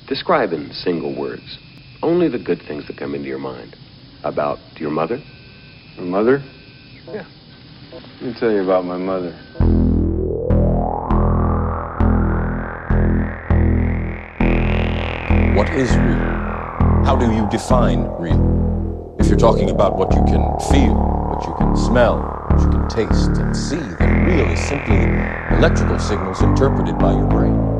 Describe in single words only the good things that come into your mind about your mother. My mother? Yeah. Let me tell you about my mother. What is real? How do you define real? If you're talking about what you can feel, what you can smell, what you can taste and see, then real is simply electrical signals interpreted by your brain.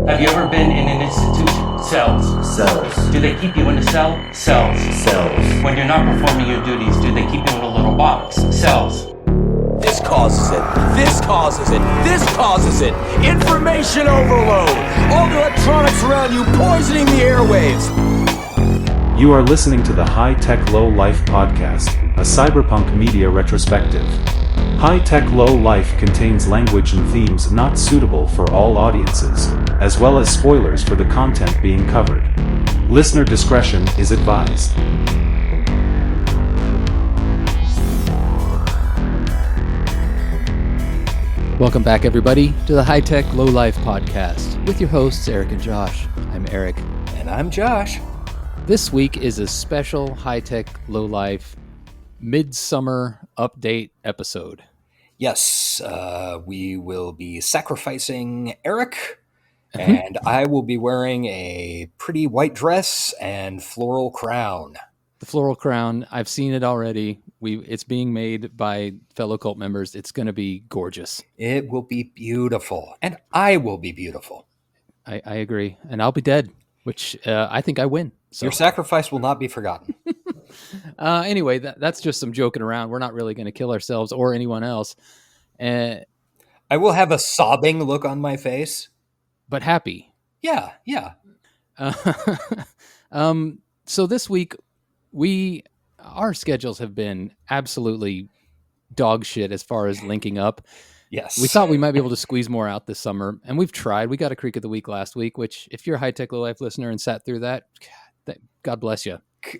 Have you ever been in an institution? Cells. Cells. Do they keep you in a cell? Cells. Cells. When you're not performing your duties, do they keep you in a little box? Cells. This causes it. This causes it. This causes it. Information overload. All the electronics around you poisoning the airwaves. You are listening to the High Tech Low Life podcast, a cyberpunk media retrospective. High Tech Low Life contains language and themes not suitable for all audiences, as well as spoilers for the content being covered. Listener discretion is advised. Welcome back, everybody, to the High Tech Low Life podcast with your hosts, Eric and Josh. I'm Eric. And I'm Josh. This week is a special High Tech Low Life Midsommar update episode. Yes, we will be sacrificing Eric, and I will be wearing a pretty white dress and floral crown. The floral crown, I've seen it already. It's being made by fellow cult members. It's going to be gorgeous. It will be beautiful, and I will be beautiful. I agree, and I'll be dead, which I think I win. So. Your sacrifice will not be forgotten. Anyway, that's just some joking around. We're not really going to kill ourselves or anyone else. I will have a sobbing look on my face. But happy. Yeah. So this week, our schedules have been absolutely dog shit as far as linking up. Yes. We thought we might be able to squeeze more out this summer, and we've tried. We got a Creek of the Week last week, which if you're a High Tech Low Life listener and sat through that, God bless you.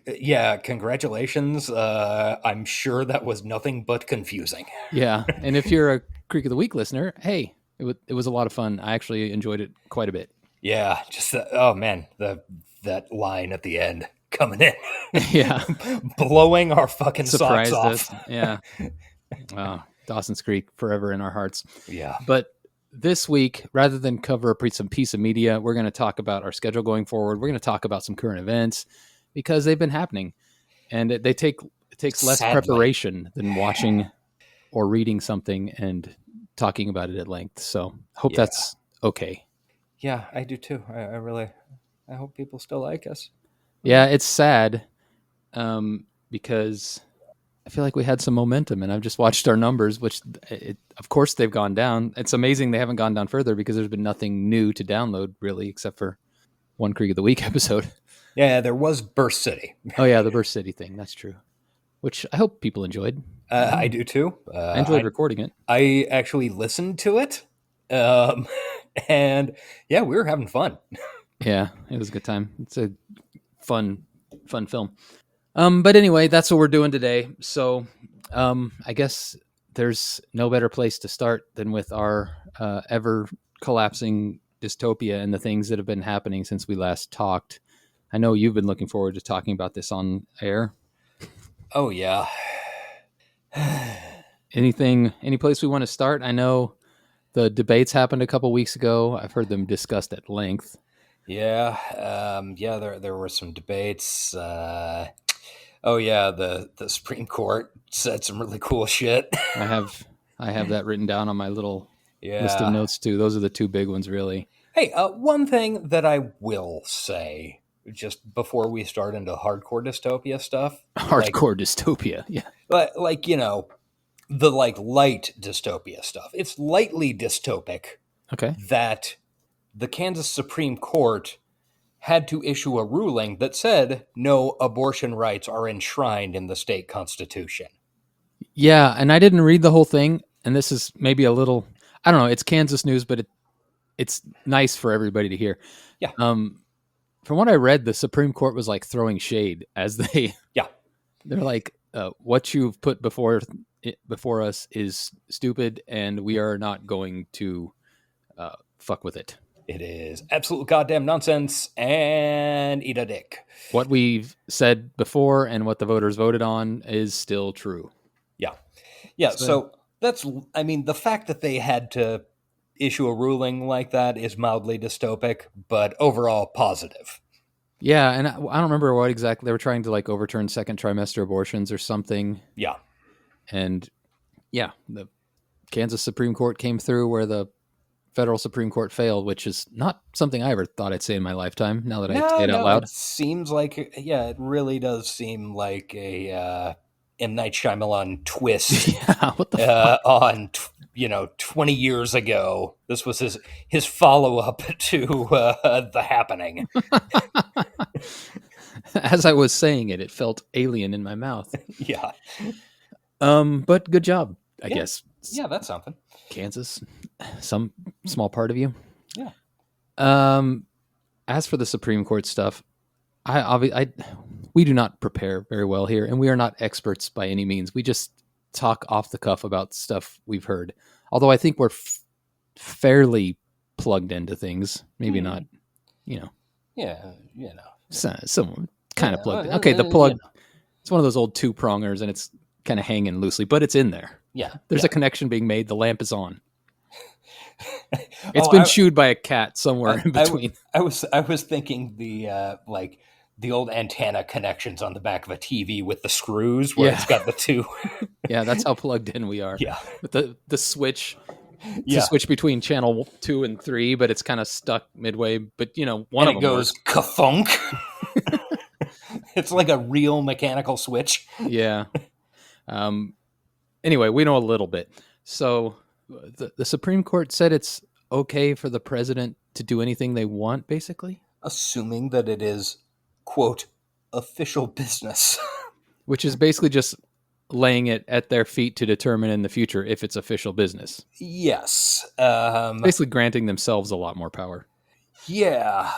Yeah, congratulations. I'm sure that was nothing but confusing. Yeah, and if you're a Creek of the Week listener, hey, it was a lot of fun. I actually enjoyed it quite a bit. Yeah, just oh man, that line at the end coming in, yeah, blowing our fucking surprised socks off. Us. Yeah, wow, Dawson's Creek forever in our hearts. Yeah, but this week, rather than cover some piece of media, we're going to talk about our schedule going forward. We're going to talk about some current events because they've been happening, and it takes less preparation than watching or reading something and talking about it at length. So hope that's okay. Yeah, I do too. I hope people still like us. Yeah, it's sad because I feel like we had some momentum, and I've just watched our numbers, which of course they've gone down. It's amazing they haven't gone down further because there's been nothing new to download really, except for one Creek of the Week episode. Yeah, there was Burst City. Oh yeah, the Burst City thing. That's true. Which I hope people enjoyed. I do too. I enjoyed recording it. I actually listened to it. And yeah, we were having fun. Yeah, it was a good time. It's a fun film. But anyway, that's what we're doing today. So I guess there's no better place to start than with our ever collapsing dystopia and the things that have been happening since we last talked. I know you've been looking forward to talking about this on air. Oh yeah. Any place we want to start? I know the debates happened a couple weeks ago. I've heard them discussed at length. Yeah. There were some debates. Oh yeah, the Supreme Court said some really cool shit. I have that written down on my little list of notes too. Those are the two big ones, really. Hey, one thing that I will say just before we start into hardcore dystopia stuff. Dystopia, yeah. But the light dystopia stuff. It's lightly dystopic. Okay. That the Kansas Supreme Court had to issue a ruling that said no abortion rights are enshrined in the state constitution. Yeah, and I didn't read the whole thing, and this is maybe a little, I don't know, it's Kansas news, but it's nice for everybody to hear. Yeah. From what I read, the Supreme Court was like throwing shade as they're like, what you've put before us is stupid, and we are not going to fuck with it. It is absolute goddamn nonsense and eat a dick. What we've said before and what the voters voted on is still true. Yeah. Yeah. So that's, I mean, the fact that they had to issue a ruling like that is mildly dystopic, but overall positive. Yeah. And I don't remember what exactly they were trying to like overturn second trimester abortions or something. Yeah. And yeah, the Kansas Supreme Court came through where the federal Supreme Court failed, which is not something I ever thought I'd say in my lifetime. Now that I say it out loud, it seems like, yeah, it really does seem like a M. Night Shyamalan twist. Yeah, what the fuck? On 20 years ago. This was his follow up to The Happening. As I was saying it felt alien in my mouth. Yeah. But good job, I guess. Yeah, that's something. Kansas, some small part of you. Yeah. As for the Supreme Court stuff, we do not prepare very well here, and we are not experts by any means. We just talk off the cuff about stuff we've heard. Although I think we're fairly plugged into things. Maybe not, Yeah, some kind of plugged in. Okay, the plug, it's one of those old two-prongers, and it's kind of hanging loosely, but it's in there. Yeah. There's a connection being made. The lamp is on. It's been chewed by a cat somewhere in between. I was thinking the old antenna connections on the back of a TV with the screws where it's got the two. Yeah, that's how plugged in we are. Yeah. With the switch to switch between channel 2 and 3, but it's kind of stuck midway. But one and of them goes ka-thunk. It's like a real mechanical switch. Yeah. Anyway, we know a little bit. So the Supreme Court said it's okay for the president to do anything they want, basically. Assuming that it is, quote, official business. Which is basically just laying it at their feet to determine in the future if it's official business. Yes. Basically granting themselves a lot more power. Yeah.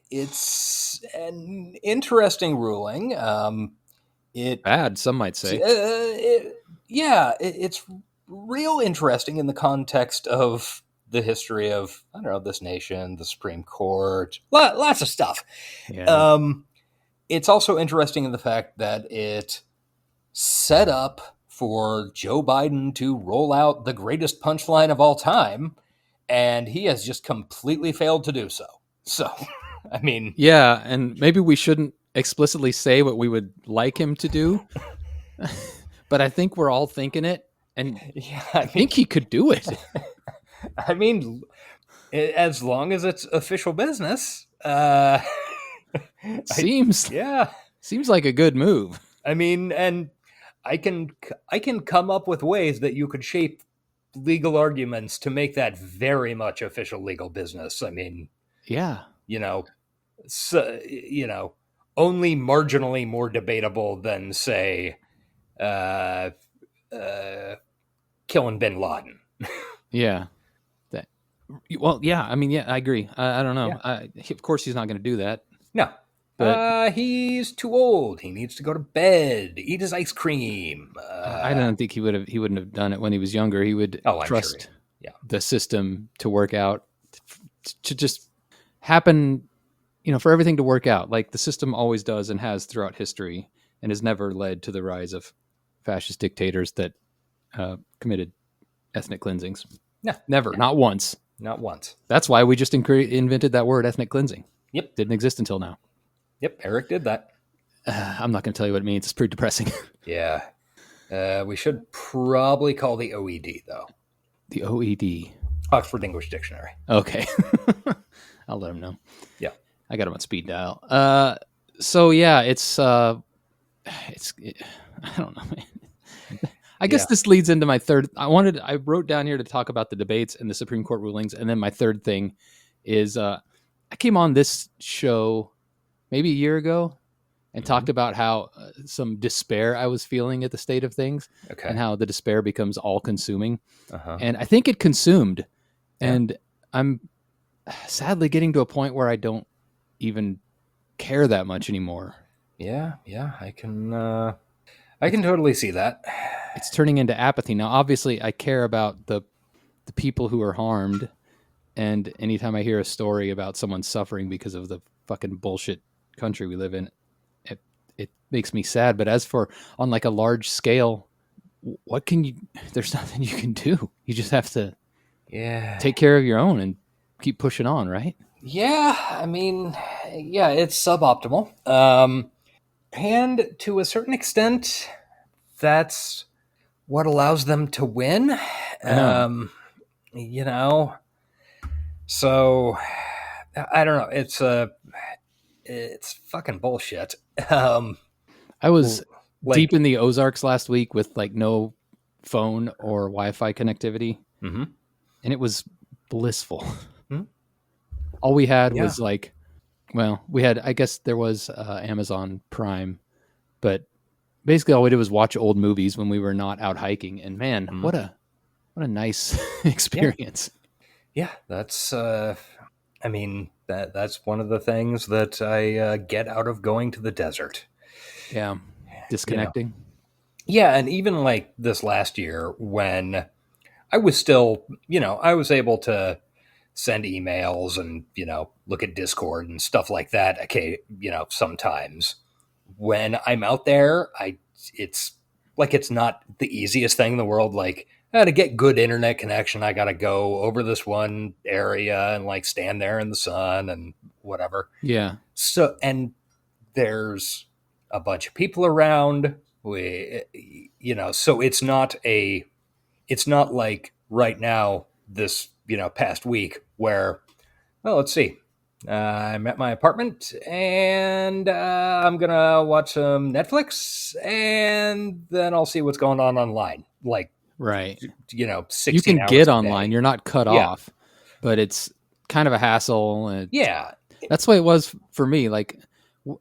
It's an interesting ruling. Bad, some might say. It's real interesting in the context of the history of, I don't know, this nation, the Supreme Court, lots of stuff. Yeah. It's also interesting in the fact that it set up for Joe Biden to roll out the greatest punchline of all time, and he has just completely failed to do so. So, I mean... Yeah, and maybe we shouldn't explicitly say what we would like him to do, but I think we're all thinking it, and I think he could do it. I mean, as long as it's official business, seems like a good move. I mean, and I can come up with ways that you could shape legal arguments to make that very much official legal business. I mean, only marginally more debatable than, say, killing bin Laden. Yeah. I mean, I agree. I don't know. Yeah. Of course, he's not going to do that. No. But he's too old. He needs to go to bed, eat his ice cream. I don't think he wouldn't have done it when he was younger. He would trust the system to work out, to just happen, for everything to work out like the system always does and has throughout history, and has never led to the rise of fascist dictators that committed ethnic cleansings. No, never, not once. Not once. That's why we just invented that word, ethnic cleansing. Yep. Didn't exist until now. Yep, Eric did that. I'm not going to tell you what it means. It's pretty depressing. Yeah. We should probably call the OED, though. The OED? Oxford English Dictionary. Okay. I'll let him know. Yeah. I got him on speed dial. So, yeah, it's I don't know, man. I guess this leads into my third. I wrote down here to talk about the debates and the Supreme Court rulings. And then my third thing is I came on this show maybe a year ago and talked about how some despair I was feeling at the state of things, and how the despair becomes all consuming. And I think it consumed, and I'm sadly getting to a point where I don't even care that much anymore. Yeah. I can totally see that. It's turning into apathy. Now, obviously I care about the people who are harmed, And anytime I hear a story about someone suffering because of the fucking bullshit country we live in, it makes me sad. But as for on like a large scale, what can you, there's nothing you can do. You just have to take care of your own and keep pushing on, right? Yeah, I mean, yeah, it's suboptimal. And to a certain extent, that's what allows them to win. You know, so I don't know. It's fucking bullshit. I was like- deep in the Ozarks last week with like no phone or Wi-Fi connectivity, Mm-hmm. and it was blissful. Hmm? All we had was like, well, we had, I guess there was Amazon Prime, but basically all we did was watch old movies when we were not out hiking. And man, what a nice experience. Yeah, that's. I mean, that's one of the things that I get out of going to the desert. Yeah, disconnecting. Yeah, and even like this last year when I was still, I was able to send emails and, look at Discord and stuff like that. Okay, sometimes when I'm out there, it's like it's not the easiest thing in the world. Like, to get good internet connection, I got to go over this one area and like stand there in the sun and whatever. Yeah. So, and there's a bunch of people around. So it's not like right now, this, past week where, well, let's see. I'm at my apartment and I'm going to watch some Netflix and then I'll see what's going on online. Like, right. 16 you can hours get a online. day. You're not cut off, but it's kind of a hassle. And that's the way it was for me. Like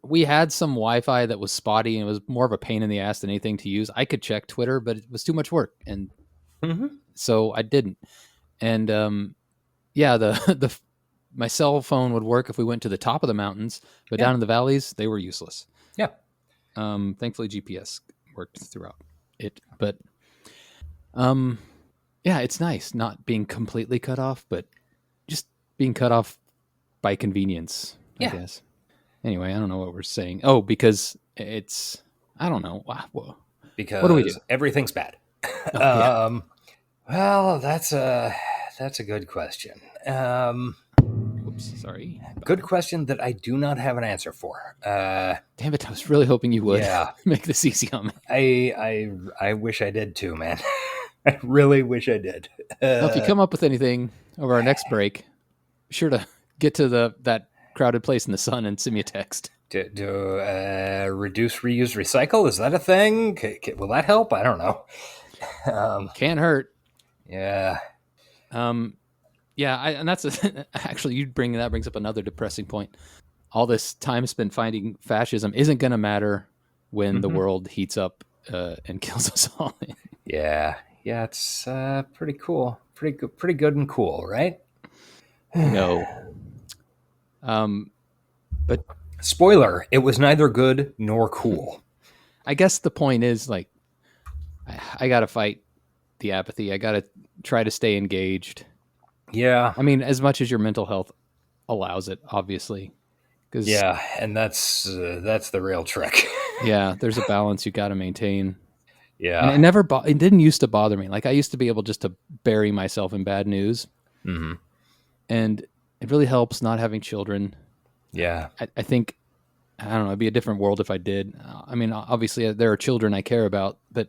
we had some Wi-Fi that was spotty and it was more of a pain in the ass than anything to use. I could check Twitter, but it was too much work. And so I didn't. And my cell phone would work if we went to the top of the mountains, but down in the valleys, they were useless. Yeah. Thankfully GPS worked throughout it, but it's nice not being completely cut off, but just being cut off by convenience, I guess. Anyway, I don't know what we're saying. Oh, because it's, I don't know. Whoa. Because what do we do? Everything's bad. Well, that's a good question. Oops, sorry. Good question that I do not have an answer for. Damn it! I was really hoping you would make this easy on me. I wish I did too, man. I really wish I did. Well, if you come up with anything over our next break, be sure to get to that crowded place in the sun and send me a text. To reduce, reuse, recycle, is that a thing? Will that help? I don't know. Can't hurt. Yeah. And that's actually that brings up another depressing point. All this time spent fighting fascism isn't going to matter when the world heats up and kills us all. Yeah, it's pretty cool, pretty good and cool, right? No. But spoiler: it was neither good nor cool. I guess the point is like, I got to fight the apathy. I got to try to stay engaged. Yeah. I mean, as much as your mental health allows it, obviously. Yeah, and that's the real trick. Yeah, there's a balance you got to maintain. Yeah. And it didn't used to bother me. Like I used to be able just to bury myself in bad news. Mm-hmm. And it really helps not having children. Yeah. I think, I don't know, it'd be a different world if I did. I mean, obviously there are children I care about, but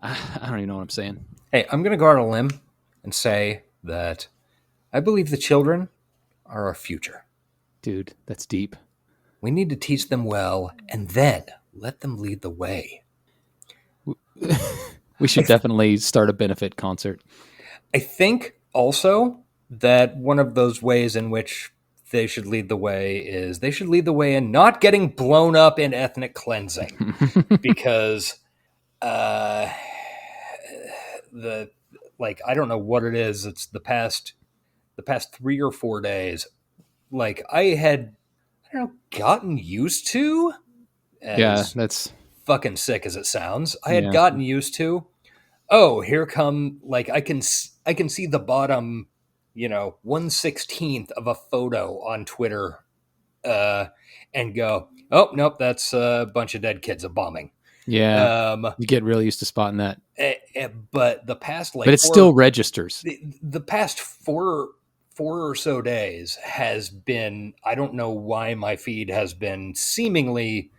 I don't even know what I'm saying. Hey, I'm going to go out on a limb and say that I believe the children are our future. Dude, that's deep. We need to teach them well and then let them lead the way. We should definitely start a benefit concert. I think also that one of those ways in which they should lead the way is they should lead the way in not getting blown up in ethnic cleansing. Because I don't know what it is. It's the past 3 or 4 days. Like I don't know, gotten used to. That's fucking sick as it sounds. I had gotten used to. Oh, here come, like I can see the bottom 1/16th of a photo on Twitter and go, oh, nope, that's a bunch of dead kids, a bombing. Yeah. You get really used to spotting that. But the past, but it still registers. The past four or so days has been, I don't know why my feed has been seemingly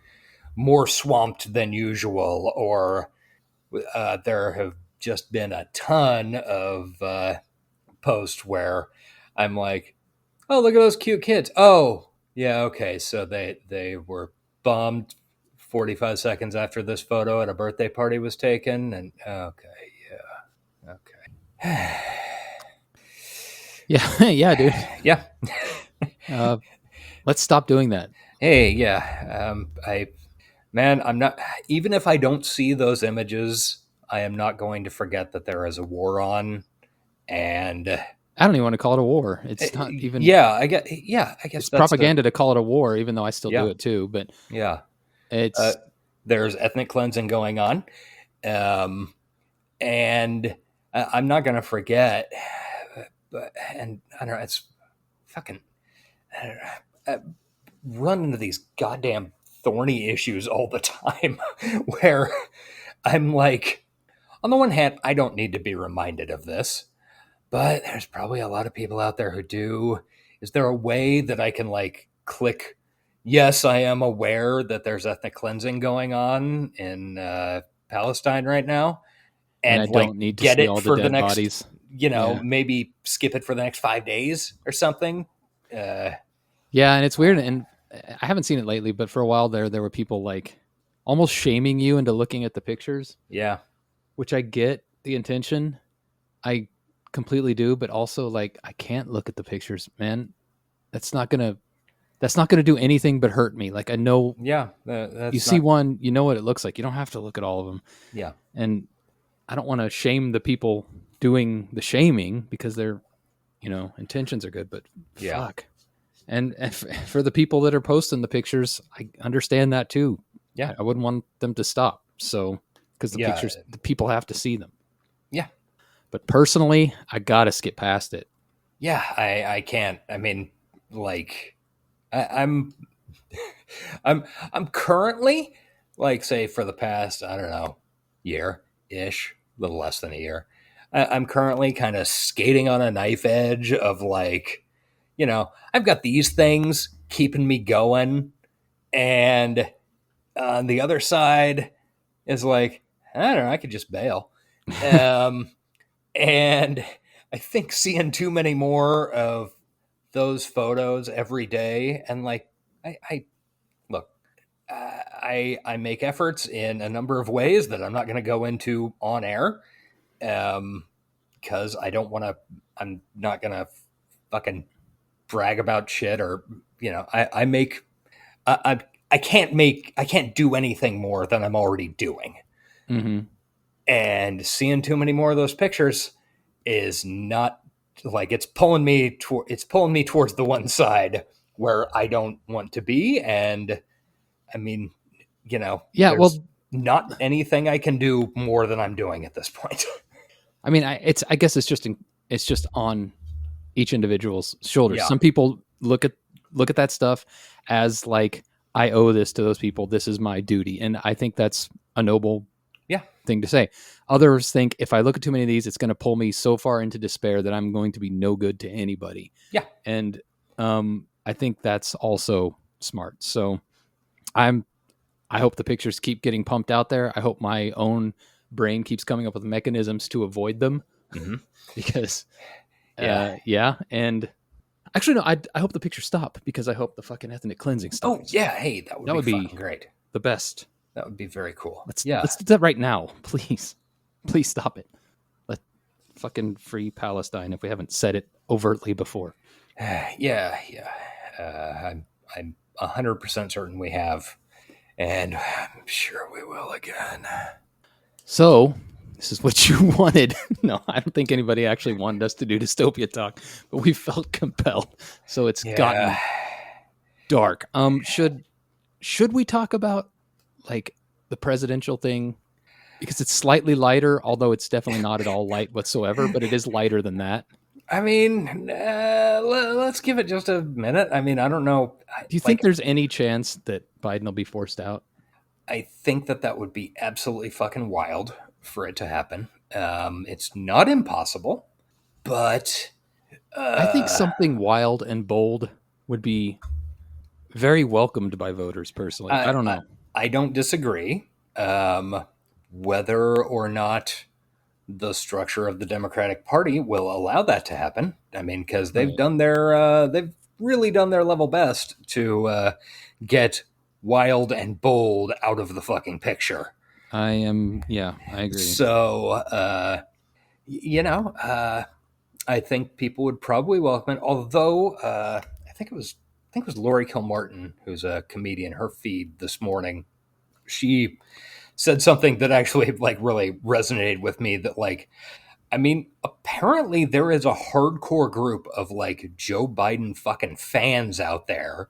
more swamped than usual, or there have just been a ton of posts where I'm like, oh, look at those cute kids. Oh, yeah, okay. So they were bombed 45 seconds after this photo at a birthday party was taken. And okay, yeah, okay. Yeah, dude. Yeah. Let's stop doing that. Hey, yeah. I'm not, even if I don't see those images, I am not going to forget that there is a war on. And I don't even want to call it a war. It's not even. I guess it's propaganda to call it a war, even though I still do it too. But yeah, it's there's ethnic cleansing going on, and I'm not going to forget. And I don't know, it's fucking run into these goddamn thorny issues all the time, where I'm like, on the one hand, I don't need to be reminded of this. But there's probably a lot of people out there who do. Is there a way that I can click, yes, I am aware that there's ethnic cleansing going on in Palestine right now, and I don't need to get see it all for the the dead next, bodies. Maybe skip it for the next 5 days or something. Yeah, and it's weird, and I haven't seen it lately, but for a while there were people almost shaming you into looking at the pictures. Yeah, which I get the intention. I completely do, but also I can't look at the pictures, man. That's not gonna do anything but hurt me. I know. Yeah, you see one, you know what it looks like. You don't have to look at all of them. Yeah, and I don't want to shame the people doing the shaming because their intentions are good, but fuck. And for the people that are posting the pictures, I understand that too. Yeah, I wouldn't want them to stop. So because the pictures, the people have to see them. Yeah. But personally, I gotta skip past it. Yeah, I can't. I mean, I'm currently, say for the past, I don't know, year-ish, a little less than a year, I'm currently kind of skating on a knife edge of I've got these things keeping me going, and on the other side is I don't know, I could just bail. And I think seeing too many more of those photos every day, and I make efforts in a number of ways that I'm not going to go into on air, because I'm not going to fucking brag about shit, or I can't do anything more than I'm already doing. Mm-hmm. And seeing too many more of those pictures is not it's pulling me towards the one side where I don't want to be. And I mean, there's not anything I can do more than I'm doing at this point. I mean, I guess it's just on each individual's shoulders. Yeah. Some people look at that stuff as I owe this to those people. This is my duty. And I think that's a noble thing to say. Others think if I look at too many of these, it's going to pull me so far into despair that I'm going to be no good to anybody. Yeah. And I think that's also smart. So I hope the pictures keep getting pumped out there. I hope my own brain keeps coming up with mechanisms to avoid them. Mm-hmm. Because and actually no, I hope the pictures stop, because I hope the fucking ethnic cleansing stops. Oh yeah, hey, that would be great. The best. That would be very cool. Let's do that right now, please. Please stop it. Let fucking free Palestine if we haven't said it overtly before. Yeah. I'm 100% certain we have, and I'm sure we will again. So, this is what you wanted. No, I don't think anybody actually wanted us to do dystopia talk, but we felt compelled. So it's gotten dark. Should we talk about the presidential thing? Because it's slightly lighter, although it's definitely not at all light whatsoever, but it is lighter than that. I mean, let's give it just a minute. I mean, I don't know. Do you think there's any chance that Biden will be forced out? I think that would be absolutely fucking wild for it to happen. It's not impossible, but I think something wild and bold would be very welcomed by voters. Personally, I don't know. I don't disagree. Whether or not the structure of the Democratic Party will allow that to happen. I mean, because they've done they've really done their level best to get wild and bold out of the fucking picture. I agree. So, I think people would probably welcome it. Although, I think it was Lori Kilmartin, who's a comedian. Her feed this morning, she said something that actually really resonated with me. That apparently there is a hardcore group of Joe Biden fucking fans out there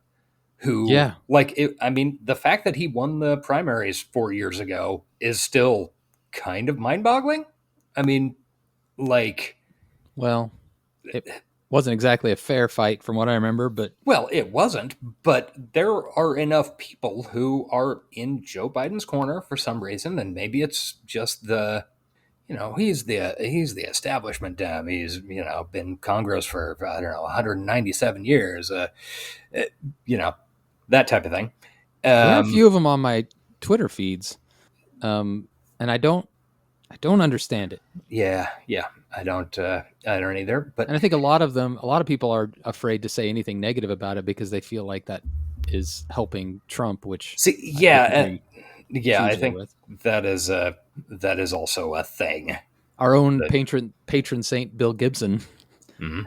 who, the fact that he won the primaries 4 years ago is still kind of mind-boggling. I mean, well, it wasn't exactly a fair fight from what I remember, but it wasn't. But there are enough people who are in Joe Biden's corner for some reason, and maybe it's just he's the establishment. He's been in Congress for 197 years. That type of thing. There are a few of them on my Twitter feeds, and I don't understand it. Yeah, I don't either. But and I think a lot of people are afraid to say anything negative about it because they feel like that is helping Trump. Which I think that is also a thing. Our own patron saint Bill Gibson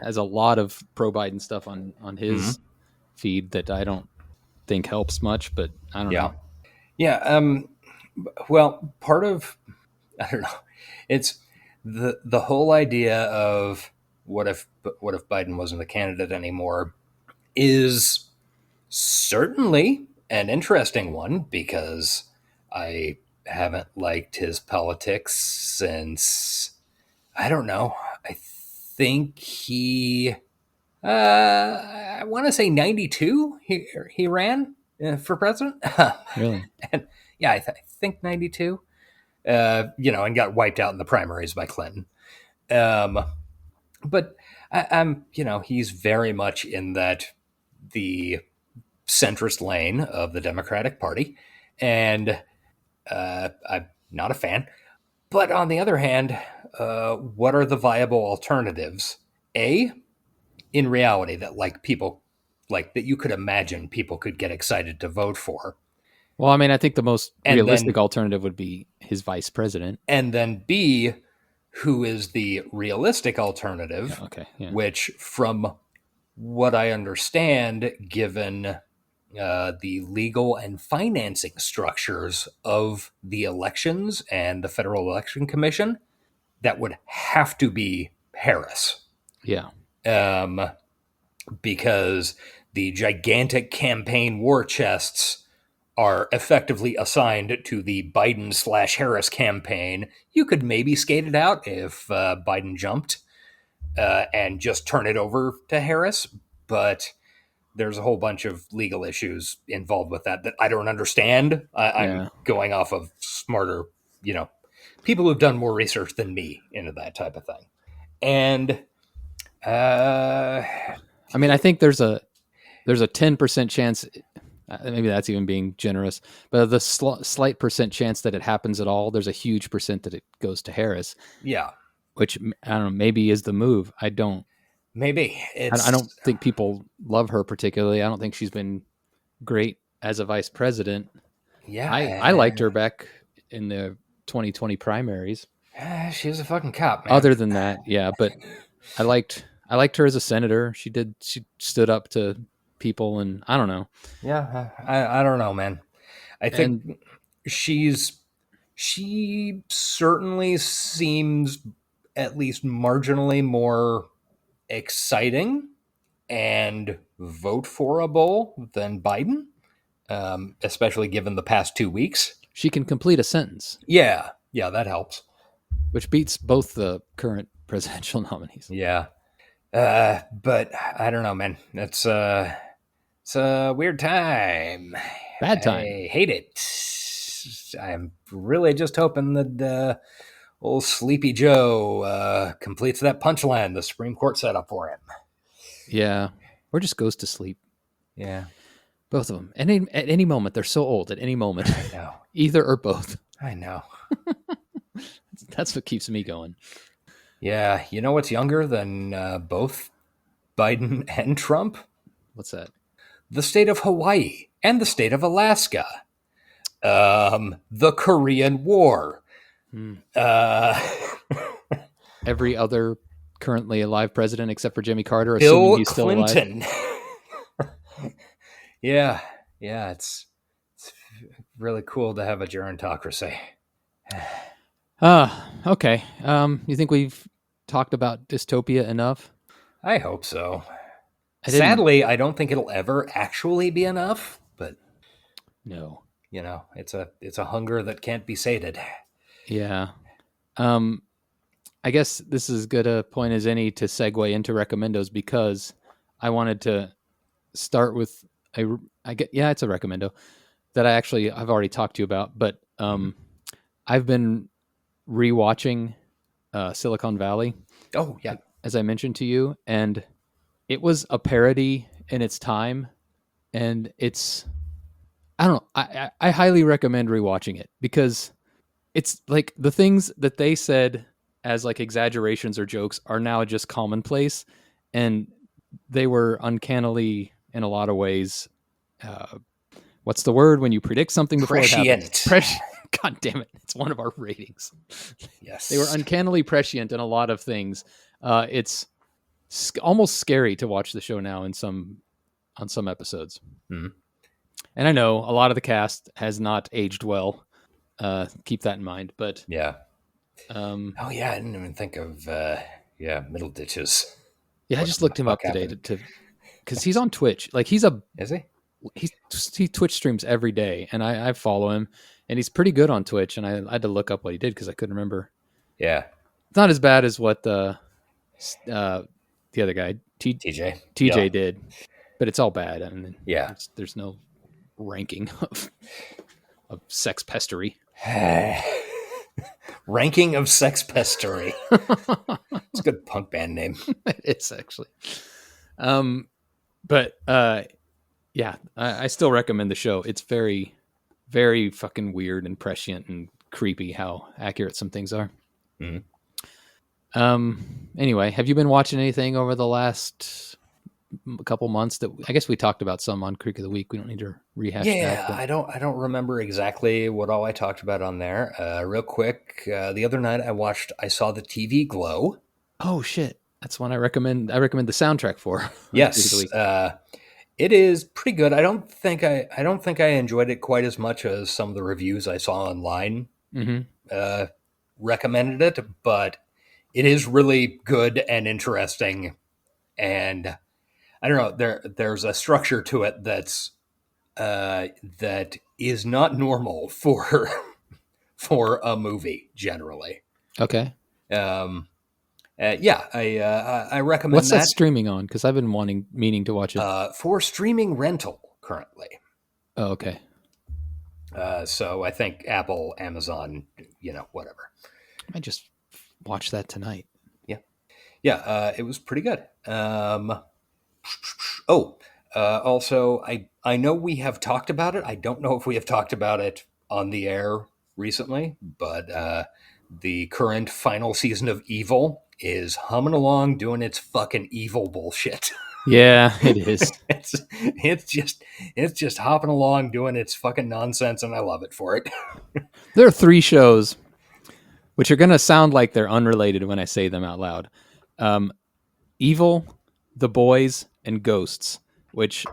has a lot of pro Biden stuff on his feed that I don't think helps much, but I don't know. Yeah. Well, part of, I don't know, it's the whole idea of what if Biden wasn't the candidate anymore is certainly an interesting one, because I haven't liked his politics since, I don't know, I think I want to say 92 he ran for president. Really? And I think 92. And got wiped out in the primaries by Clinton. But I'm he's very much in the centrist lane of the Democratic Party, and I'm not a fan. But on the other hand, what are the viable alternatives? In reality, that people that you could imagine people could get excited to vote for. Well, I mean, I think the most realistic alternative would be his vice president. And then B, who is the realistic alternative, which from what I understand, given the legal and financing structures of the elections and the Federal Election Commission, that would have to be Harris. Yeah. Because the gigantic campaign war chests are effectively assigned to the Biden/Harris campaign. You could maybe skate it out if Biden jumped and just turn it over to Harris, but there's a whole bunch of legal issues involved with that I don't understand. I'm going off of smarter, people who've done more research than me into that type of thing. And I mean, I think there's a 10% chance, maybe that's even being generous, but the slight percent chance that it happens at all, there's a huge percent that it goes to Harris. Yeah. Which, I don't know, maybe is the move. I don't think people love her particularly. I don't think she's been great as a vice president. Yeah. I liked her back in the 2020 primaries. She was a fucking cop, man. Other than that, yeah, but I liked her as a senator. She stood up to people, and I don't know. Yeah, I don't know, man. I think she certainly seems at least marginally more exciting and vote for-able than Biden, especially given the past 2 weeks. She can complete a sentence. Yeah, that helps. Which beats both the current presidential nominees. Yeah. But I don't know, man. It's a weird time. Bad time. I hate it. I'm really just hoping that old Sleepy Joe completes that punchline the Supreme Court set up for him. Yeah. Or just goes to sleep. Yeah. Both of them. At any moment. They're so old. At any moment. I know. Either or both. I know. That's what keeps me going. Yeah. You know what's younger than both Biden and Trump? What's that? The state of Hawaii and the state of Alaska. The Korean War. Every other currently alive president except for Jimmy Carter, Bill assuming he's still Clinton. alive. Yeah. It's really cool to have a gerontocracy. Okay. You think we've talked about dystopia enough? I hope so. I didn't- Sadly, I don't think it'll ever actually be enough, but No. you know, it's a hunger that can't be sated. Yeah. I guess this is as good a point as any to segue into recommendos, because I wanted to start with it's a recommendo that I've already talked to you about, but I've been rewatching Silicon Valley. Oh, yeah. As I mentioned to you, and it was a parody in its time, and I don't know. I highly recommend rewatching it, because it's like the things that they said as like exaggerations or jokes are now just commonplace, and they were uncannily in a lot of ways. What's the word when you predict something before it happens? God damn it! It's one of our ratings. Yes, they were uncannily prescient in a lot of things. It's almost scary to watch the show now on some episodes. Mm-hmm. And I know a lot of the cast has not aged well. Keep that in mind. But yeah. I didn't even think of Middle Ditches. Yeah, I just looked him up today because he's on Twitch. Like is he? He Twitch streams every day, and I follow him, and he's pretty good on Twitch. And I had to look up what he did because I couldn't remember. Yeah, it's not as bad as what the other guy TJ did, but it's all bad. I mean, yeah, there's no ranking of sex pestery. Ranking of sex pestery. It's a good punk band name. It's actually. But yeah, I still recommend the show. It's very, very fucking weird and prescient and creepy how accurate some things are. Mm-hmm. Anyway, have you been watching anything over the last couple months that I guess we talked about some on Creek of the Week? We don't need to rehash that. Yeah, I don't remember exactly what all I talked about on there. Real quick, the other night I saw the TV Glow. Oh shit. That's one I recommend the soundtrack for. Yes. It is pretty good. I don't think I enjoyed it quite as much as some of the reviews I saw online recommended it, but it is really good and interesting. And I don't know, there's a structure to it that is not normal for a movie generally. Okay. I recommend. What's that streaming on? Because I've been meaning to watch it. For streaming rental currently. Oh, okay. So I think Apple, Amazon, whatever. I might just watch that tonight. Yeah. It was pretty good. Also, I know we have talked about it. I don't know if we have talked about it on the air recently, but the current final season of Evil is humming along doing its fucking evil bullshit. Yeah, it is. it's just hopping along doing its fucking nonsense, and I love it for it. There are 3 shows which are going to sound like they're unrelated when I say them out loud. Evil, The Boys, and Ghosts, which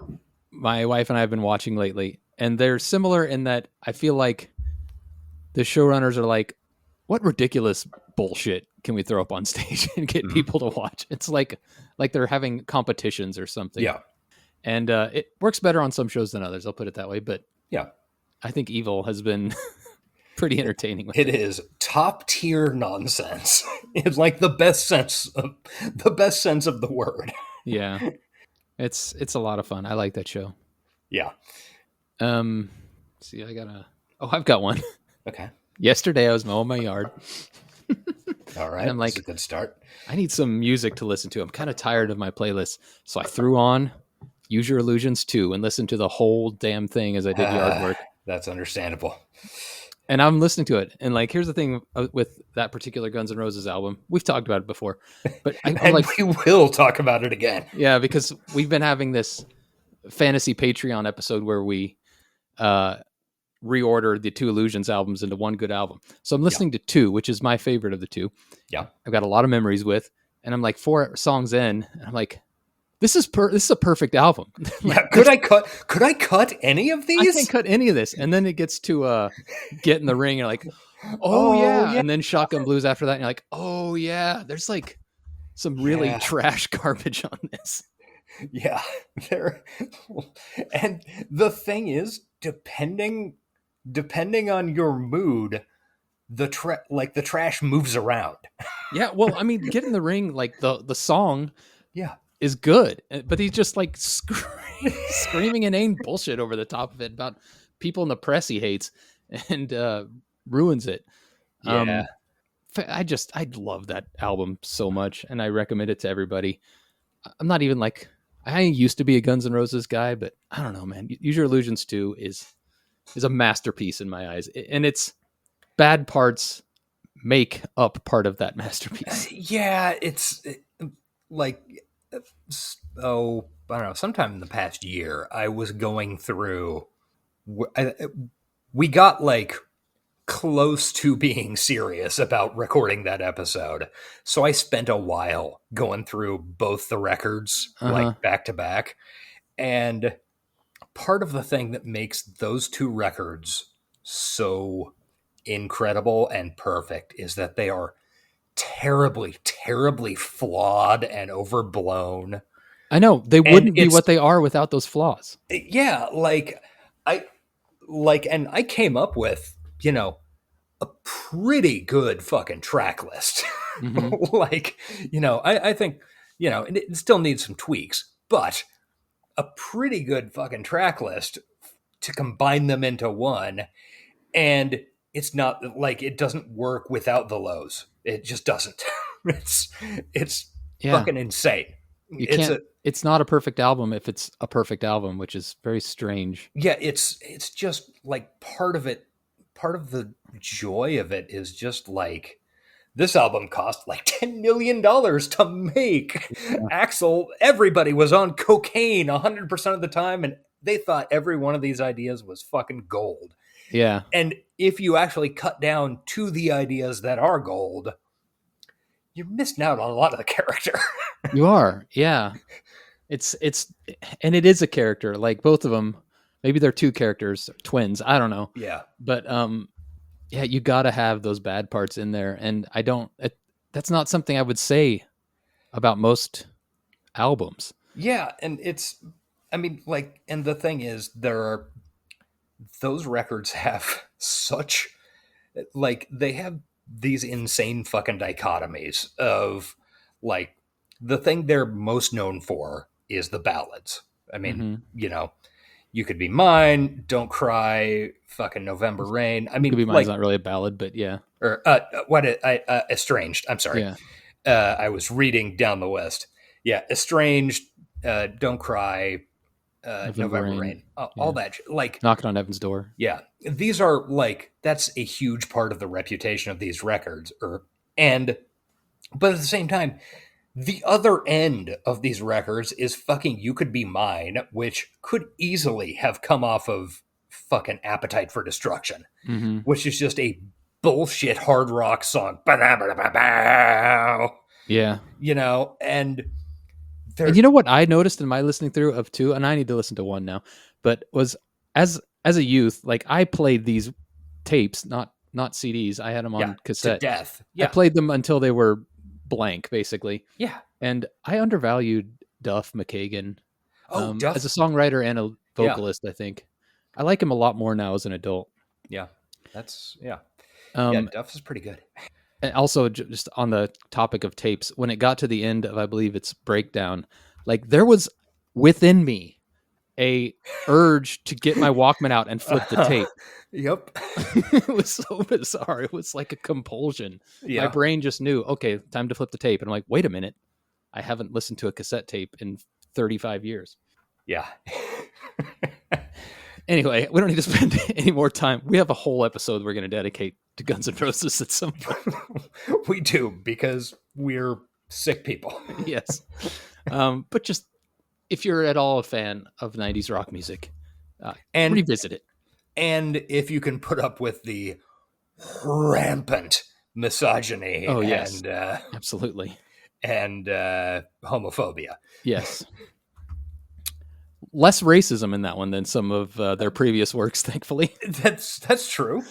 my wife and I have been watching lately. And they're similar in that I feel like the showrunners are like, what ridiculous bullshit can we throw up on stage and get people to watch? It's like they're having competitions or something. Yeah. And it works better on some shows than others, I'll put it that way. But yeah, I think Evil has been pretty entertaining. With It is top tier nonsense. It's like the best sense of the word. Yeah, it's a lot of fun. I like that show. Yeah. See, I've got one. Okay. Yesterday I was mowing my yard. All right. And I'm like, that's a good start. I need some music to listen to. I'm kind of tired of my playlist. So I threw on Use Your Illusions 2 and listened to the whole damn thing as I did yard work. That's understandable. And I'm listening to it. And like, here's the thing with that particular Guns N' Roses album. We've talked about it before, but I'm like, we will talk about it again. Yeah, because we've been having this fantasy Patreon episode where we reorder the two Illusions albums into one good album. So I'm listening to 2, which is my favorite of the 2. Yeah. I've got a lot of memories with, and I'm like 4 songs in, and I'm like, this is a perfect album. Yeah, could I cut any of these? I can't cut any of this. And then it gets to Get in the Ring, and you're like, oh yeah. And then Shotgun Blues after that, and you're like, oh yeah, there's like some really trash garbage on this. Yeah. And the thing is, depending on your mood, the trash moves around. Yeah, well, I mean, Get in the Ring, like the song is good, but he's just like screaming inane bullshit over the top of it about people in the press he hates and ruins it. Yeah. I love that album so much, and I recommend it to everybody. I'm not even like, I used to be a Guns N' Roses guy, but I don't know, man. Use Your Illusions 2 is a masterpiece in my eyes, and its bad parts make up part of that masterpiece. Yeah, it's like, I don't know, sometime in the past year, I was going through, we got like close to being serious about recording that episode. So I spent a while going through both the records, like back to back. And part of the thing that makes those 2 records so incredible and perfect is that they are terribly, terribly flawed and overblown. I know they wouldn't be what they are without those flaws. Yeah. And I came up with, a pretty good fucking track list. I think, it still needs some tweaks, but a pretty good fucking track list to combine them into one. And it's not like it doesn't work without the lows. It just doesn't. It's fucking insane. It's not a perfect album if it's a perfect album, which is very strange. Yeah, it's just like part of the joy of it is just like, this album cost like $10 million to make. Axl, everybody was on cocaine 100% of the time, and they thought every one of these ideas was fucking gold. Yeah. And if you actually cut down to the ideas that are gold, you're missing out on a lot of the character. You are. Yeah. It is a character, like both of them. Maybe they're 2 characters, twins. I don't know. Yeah. But you got to have those bad parts in there. And that's not something I would say about most albums. Yeah. And and the thing is, those records have such, like, they have these insane fucking dichotomies of, like, the thing they're most known for is the ballads. I mean, You Could Be Mine, Don't Cry, fucking November Rain. I mean, Could Be Mine's not really a ballad, but yeah. Or Estranged. I'm sorry. Yeah. I was reading down the list. Yeah, Estranged, Don't Cry, November Rain. All that. Like, Knocking on Heaven's Door. Yeah. These are like, that's a huge part of the reputation of these records. But at the same time, the other end of these records is fucking You Could Be Mine, which could easily have come off of fucking Appetite for Destruction, which is just a bullshit hard rock song. Yeah. And you know what I noticed in my listening through of 2, and I need to listen to 1 now, but was as a youth, like, I played these tapes, not CDs. I had them on cassette. To death. Yeah. I played them until they were blank, basically. Yeah. And I undervalued Duff McKagan Duff. as a songwriter and a vocalist, I think. I like him a lot more now as an adult. Yeah. That's Yeah, Um, Duff is pretty good. and also, just on the topic of tapes, when it got to the end of, I believe it's Breakdown, like there was within me a urge to get my Walkman out and flip the tape. Yep. It was so bizarre. It was like a compulsion. My Yeah. brain just knew, okay, time to flip the tape. And I'm like, wait a minute. I haven't listened to a cassette tape in 35 years. Yeah. Anyway, we don't need to spend any more time. We have a whole episode we're going to dedicate to Guns N' Roses at some point. We do, because we're sick people. Yes. But just if you're at all a fan of 90s rock music, And revisit it. and if you can put up with the rampant misogyny Oh, yes. and Absolutely. homophobia. Yes. Less racism in that one than some of their previous works, thankfully. That's true.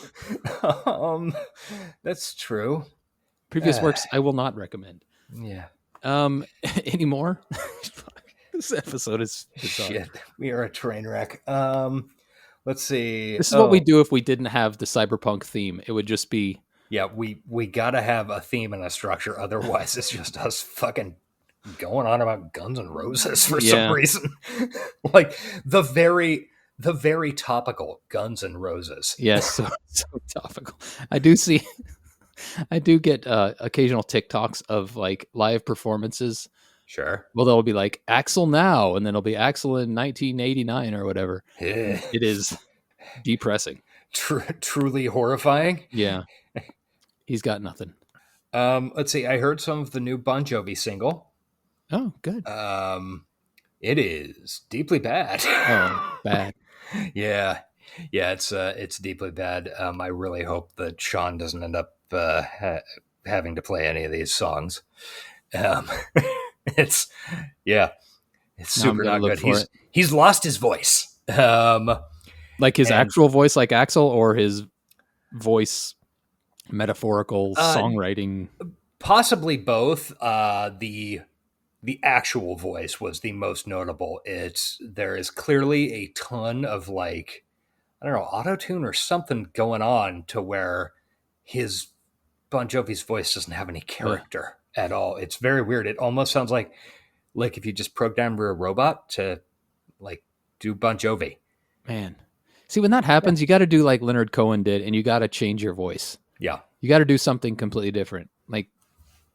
That's true. Previous works I will not recommend. Yeah. Any more? This episode is bizarre. Shit. We are a train wreck. Let's see. This is what we do if we didn't have the cyberpunk theme. It would just be Yeah, we gotta have a theme and a structure. Otherwise, it's just us fucking going on about Guns N' Roses for some reason. Like the very topical Guns N' Roses. yes, so topical. I do get occasional TikToks of like live performances. Sure. Well, they'll be like Axel now, and then it'll be Axel in 1989 or whatever. Yeah. It is depressing. Truly horrifying. Yeah, he's got nothing. Let's see. I heard some of the new Bon Jovi single. Oh, good. It is deeply bad. Oh, bad. Yeah, it's deeply bad. I really hope that Sean doesn't end up having to play any of these songs. It's super not good. He's lost his voice. Like his actual voice, like Axel, or his voice metaphorical songwriting. Possibly both. The actual voice was the most notable. There is clearly a ton of like, I don't know, auto-tune or something going on to where his Bon Jovi's voice doesn't have any character at all. It's very weird. It almost sounds like if you just programmed a robot to like do Bon Jovi. Man, see, when that happens, you got to do like Leonard Cohen did, and you got to change your voice. Yeah, you got to do something completely different. Like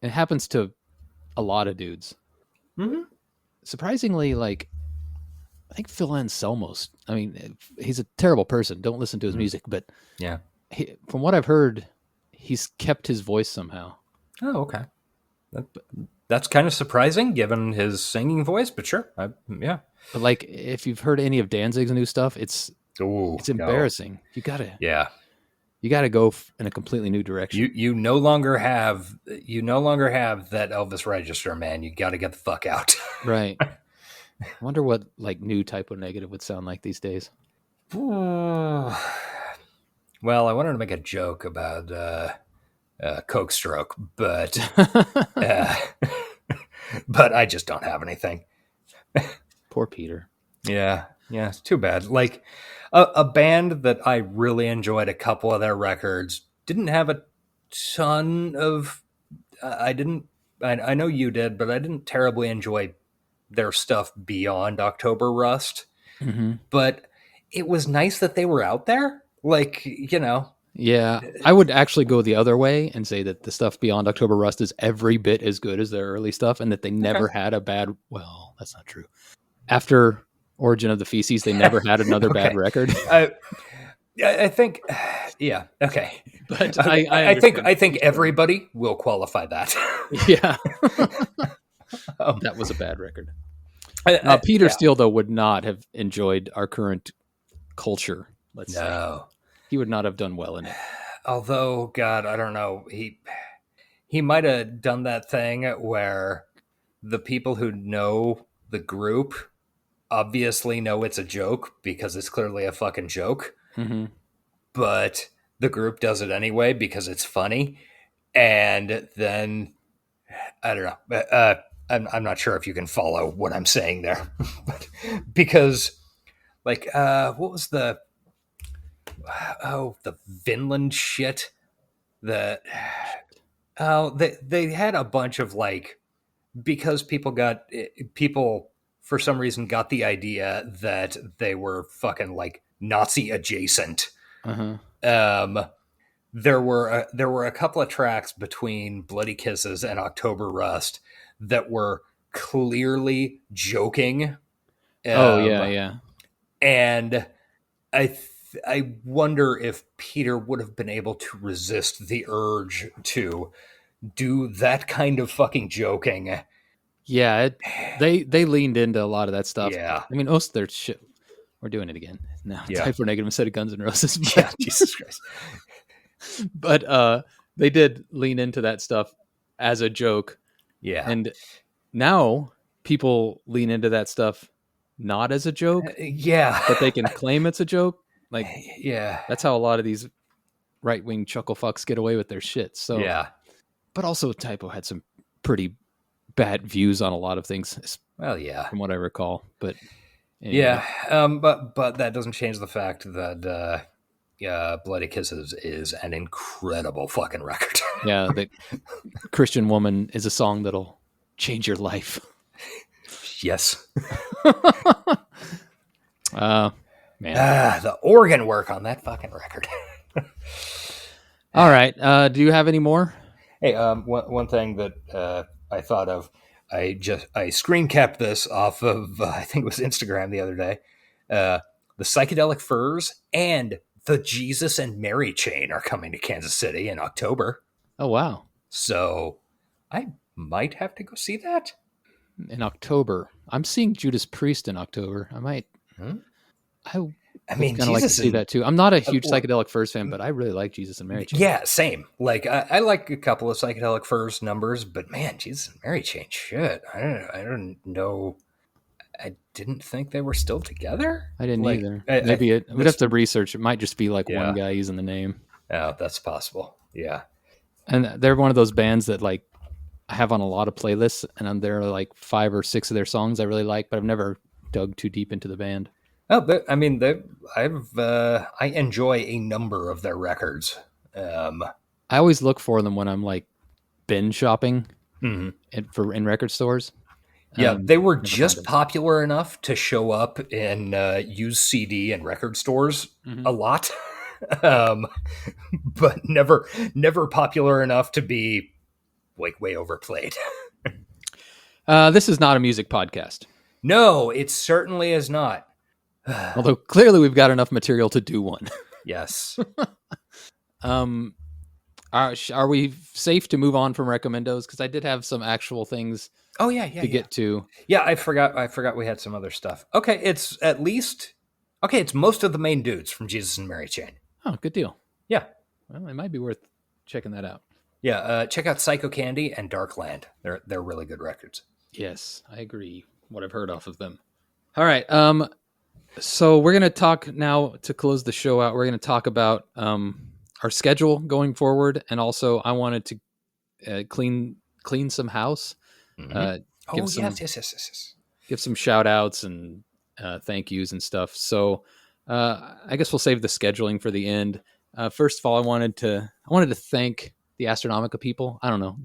it happens to a lot of dudes. Mm-hmm. Surprisingly, like I think Phil Anselmo's. I mean, he's a terrible person. Don't listen to his music, but yeah, from what I've heard, he's kept his voice somehow. Oh, okay. That's kind of surprising given his singing voice, but sure. Yeah. But like, if you've heard any of Danzig's new stuff, it's embarrassing. No. You gotta go in a completely new direction. You no longer have that Elvis register, man. You got to get the fuck out. Right. I wonder what like new Typo Negative would sound like these days. Well, I wanted to make a joke about Coke stroke, but but I just don't have anything. Poor Peter. Yeah, it's too bad. Like a band that I really enjoyed a couple of their records didn't have a ton of. I know you did, but I didn't terribly enjoy their stuff beyond October Rust. Mm-hmm. But it was nice that they were out there. Like, you know. Yeah, I would actually go the other way and say that the stuff beyond October Rust is every bit as good as their early stuff, and that they never had a bad. Well, that's not true. After Origin of the Feces, they never had another bad record. I think, yeah, okay. But I think everybody will qualify that. Yeah, that was a bad record. Peter Steele, though, would not have enjoyed our current culture. Let's say. He would not have done well in it. Although, God, I don't know. He might have done that thing where the people who know the group obviously know it's a joke because it's clearly a fucking joke. Mm-hmm. But the group does it anyway because it's funny. And then, I don't know. I'm not sure if you can follow what I'm saying there. Because, like, what was the Vinland shit that they had a bunch of like, because people for some reason got the idea that they were fucking like Nazi adjacent. There were a couple of tracks between Bloody Kisses and October Rust that were clearly joking. Yeah. And I wonder if Peter would have been able to resist the urge to do that kind of fucking joking. Yeah, they leaned into a lot of that stuff. Yeah. I mean, most of their shit. We're doing it again now. Yeah. Type for Negative instead of Guns N' Roses. But, Yeah, Jesus Christ. But they did lean into that stuff as a joke. Yeah. And now people lean into that stuff not as a joke. Yeah. But they can claim it's a joke. Like, yeah. That's how a lot of these right-wing chuckle fucks get away with their shit. So yeah. But also Typo had some pretty bad views on a lot of things. Well, yeah. From what I recall. But anyway. Yeah. But that doesn't change the fact that Bloody Kisses is an incredible fucking record. Yeah, the Christian Woman is a song that'll change your life. Yes. Man. The organ work on that fucking record. All right. Do you have any more? Hey, one thing that I thought of, I screen capped this off of I think it was Instagram the other day. The Psychedelic Furs and the Jesus and Mary chain are coming to Kansas City in October. Oh wow! So I might have to go see that in October. I'm seeing Judas Priest in October. I might. I mean, kind of like to see that too. I'm not a huge Psychedelic Furs fan, but I really like Jesus and Mary chain. Yeah, same. Like I like a couple of Psychedelic Furs numbers, but man, Jesus and Mary chain, shit. I don't know. I didn't think they were still together. I didn't either. Maybe we'd have to research. It might just be like one guy using the name. Oh, that's possible. Yeah. And they're one of those bands that like I have on a lot of playlists, and there are like 5 or 6 of their songs I really like, but I've never dug too deep into the band. Oh, but I mean, I enjoy a number of their records. I always look for them when I'm like binge shopping in record stores. Yeah, they were just popular enough to show up in used CD and record stores a lot, but never popular enough to be like way overplayed. This is not a music podcast. No, it certainly is not. Although clearly we've got enough material to do one. Yes. Are we safe to move on from recommendos? Because I did have some actual things. Oh yeah, to get to. Yeah, I forgot we had some other stuff. Okay, it's it's most of the main dudes from Jesus and Mary chain. Oh, good deal. Yeah. Well, it might be worth checking that out. Yeah, check out Psycho Candy and Darkland. They're really good records. Yes, I agree. What I've heard off of them. All right. So we're going to talk now to close the show out. We're going to talk about our schedule going forward, and also I wanted to clean some house. Yes. Give some shout outs and thank yous and stuff. So I guess we'll save the scheduling for the end. First of all, I wanted to thank the Astronomica people. I don't know.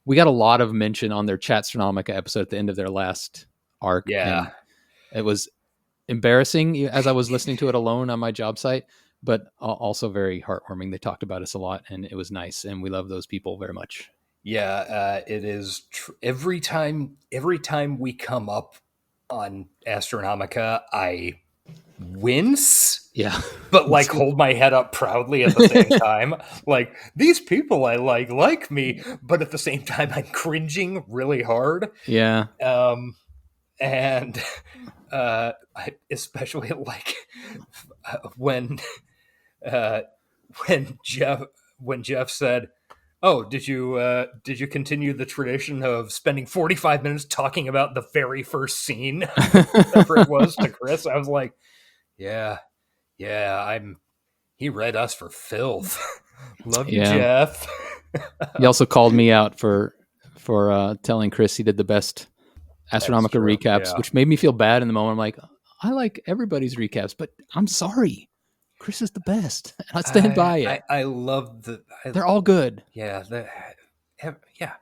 We got a lot of mention on their Chatstronomica episode at the end of their last arc. Yeah. It was embarrassing as I was listening to it alone on my job site, but also very heartwarming. They talked about us a lot, and it was nice, and we love those people very much. Yeah, it is. Every time we come up on Astronomica, I wince. Yeah, but like hold my head up proudly at the same time. Like, these people I like me, but at the same time I'm cringing really hard. Yeah. And I especially like when Jeff said, "Oh, did you continue the tradition of spending 45 minutes talking about the very first scene, whatever it was, to Chris?" I was like, "Yeah, he read us for filth." Love you, Jeff. He also called me out for telling Chris he did the best Astronomica recaps, which made me feel bad in the moment. I'm like, I like everybody's recaps, but I'm sorry. Chris is the best. I stand by it. I love They're all good. Yeah. Yeah.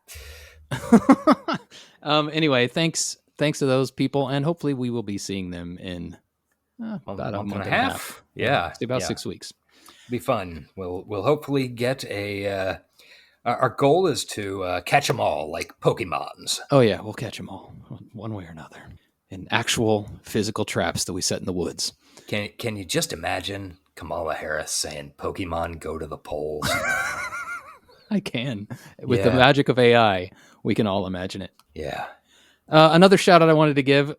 Anyway, thanks to those people, and hopefully we will be seeing them in about a month and a half. Yeah. About 6 weeks. Be fun. We'll hopefully get a. Our goal is to catch them all like Pokemons. Oh yeah, we'll catch them all one way or another in actual physical traps that we set in the woods. Can you just imagine Kamala Harris saying, "Pokemon, go to the polls"? I can. With the magic of AI, we can all imagine it. Yeah. Another shout out I wanted to give,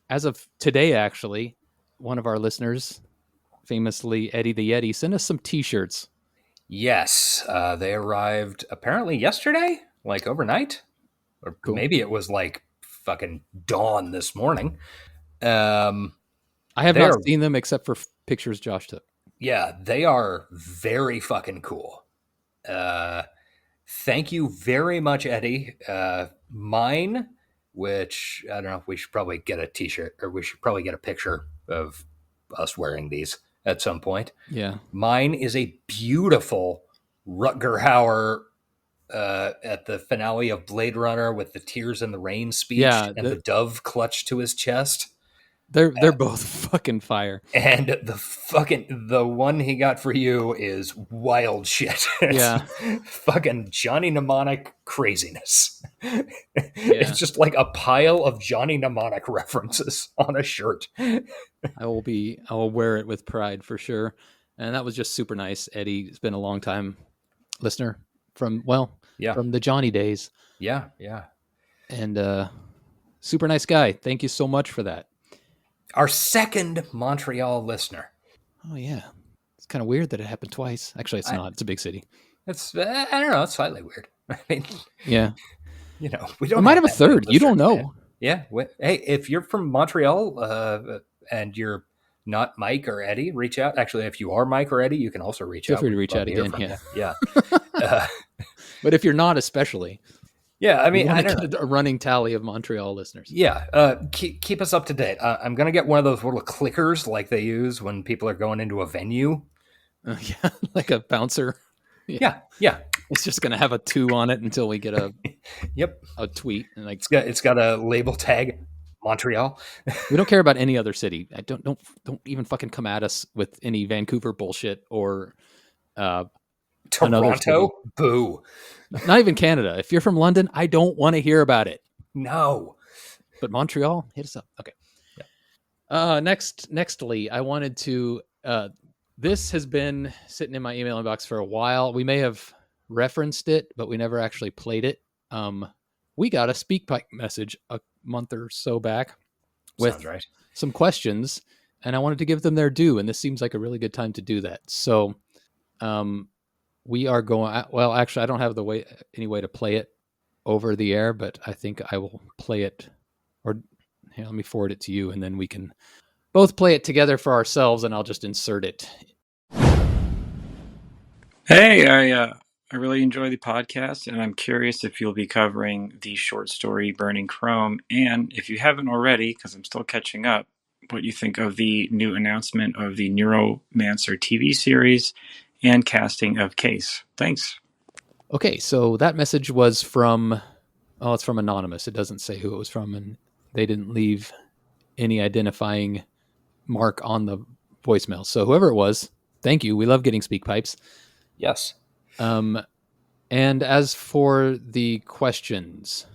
as of today, actually, one of our listeners, famously Eddie the Yeti, sent us some T-shirts. Yes. They arrived apparently yesterday, like overnight. Or maybe it was like fucking dawn this morning. I have not seen them except for pictures Josh took. Yeah, they are very fucking cool. Thank you very much, Eddie. Mine, which I don't know, we should probably get a T-shirt, or we should probably get a picture of us wearing these at some point. Yeah. Mine is a beautiful Rutger Hauer at the finale of Blade Runner with the Tears in the Rain speech and the dove clutched to his chest. They're both fucking fire. And the one he got for you is wild shit. Yeah. Fucking Johnny Mnemonic craziness. It's just like a pile of Johnny Mnemonic references on a shirt. I will wear it with pride for sure. And that was just super nice. Eddie's been a long time listener from the Johnny days. Yeah. Yeah. And super nice guy. Thank you so much for that. Our second Montreal listener. Oh, yeah. It's kind of weird that it happened twice. Actually, it's not. It's a big city. It's, I don't know. It's slightly weird. I mean, yeah. We might have a third. You don't know. Yeah. Hey, if you're from Montreal and you're not Mike or Eddie, reach out. Actually, if you are Mike or Eddie, you can also reach out. Feel free to reach out again. Yeah. But if you're not, especially. Yeah, I mean, I get a running tally of Montreal listeners. Yeah, keep us up to date. I'm going to get one of those little clickers like they use when people are going into a venue. Yeah, like a bouncer. Yeah. It's just going to have a 2 on it until we get a a tweet. And like it's got a label tag, Montreal. We don't care about any other city. Don't even fucking come at us with any Vancouver bullshit or Toronto. Boo. Not even Canada. If you're from London, I don't want to hear about it. No. But Montreal, hit us up. Okay. Yeah. Nextly, I wanted to. This has been sitting in my email inbox for a while. We may have referenced it, but we never actually played it. We got a SpeakPipe message a month or so back with some questions, and I wanted to give them their due. And this seems like a really good time to do that. So, we are going. Well, actually, I don't have any way to play it over the air, but I think I will play it. Or here, let me forward it to you, and then we can both play it together for ourselves, and I'll just insert it. Hey, I really enjoy the podcast, and I'm curious if you'll be covering the short story Burning Chrome, and if you haven't already, because I'm still catching up, what you think of the new announcement of the Neuromancer TV series and casting of Case. Thanks. Okay, so that message was from, it's from Anonymous. It doesn't say who it was from, and they didn't leave any identifying mark on the voicemail. So whoever it was, thank you. We love getting speak pipes. Yes. And as for the questions...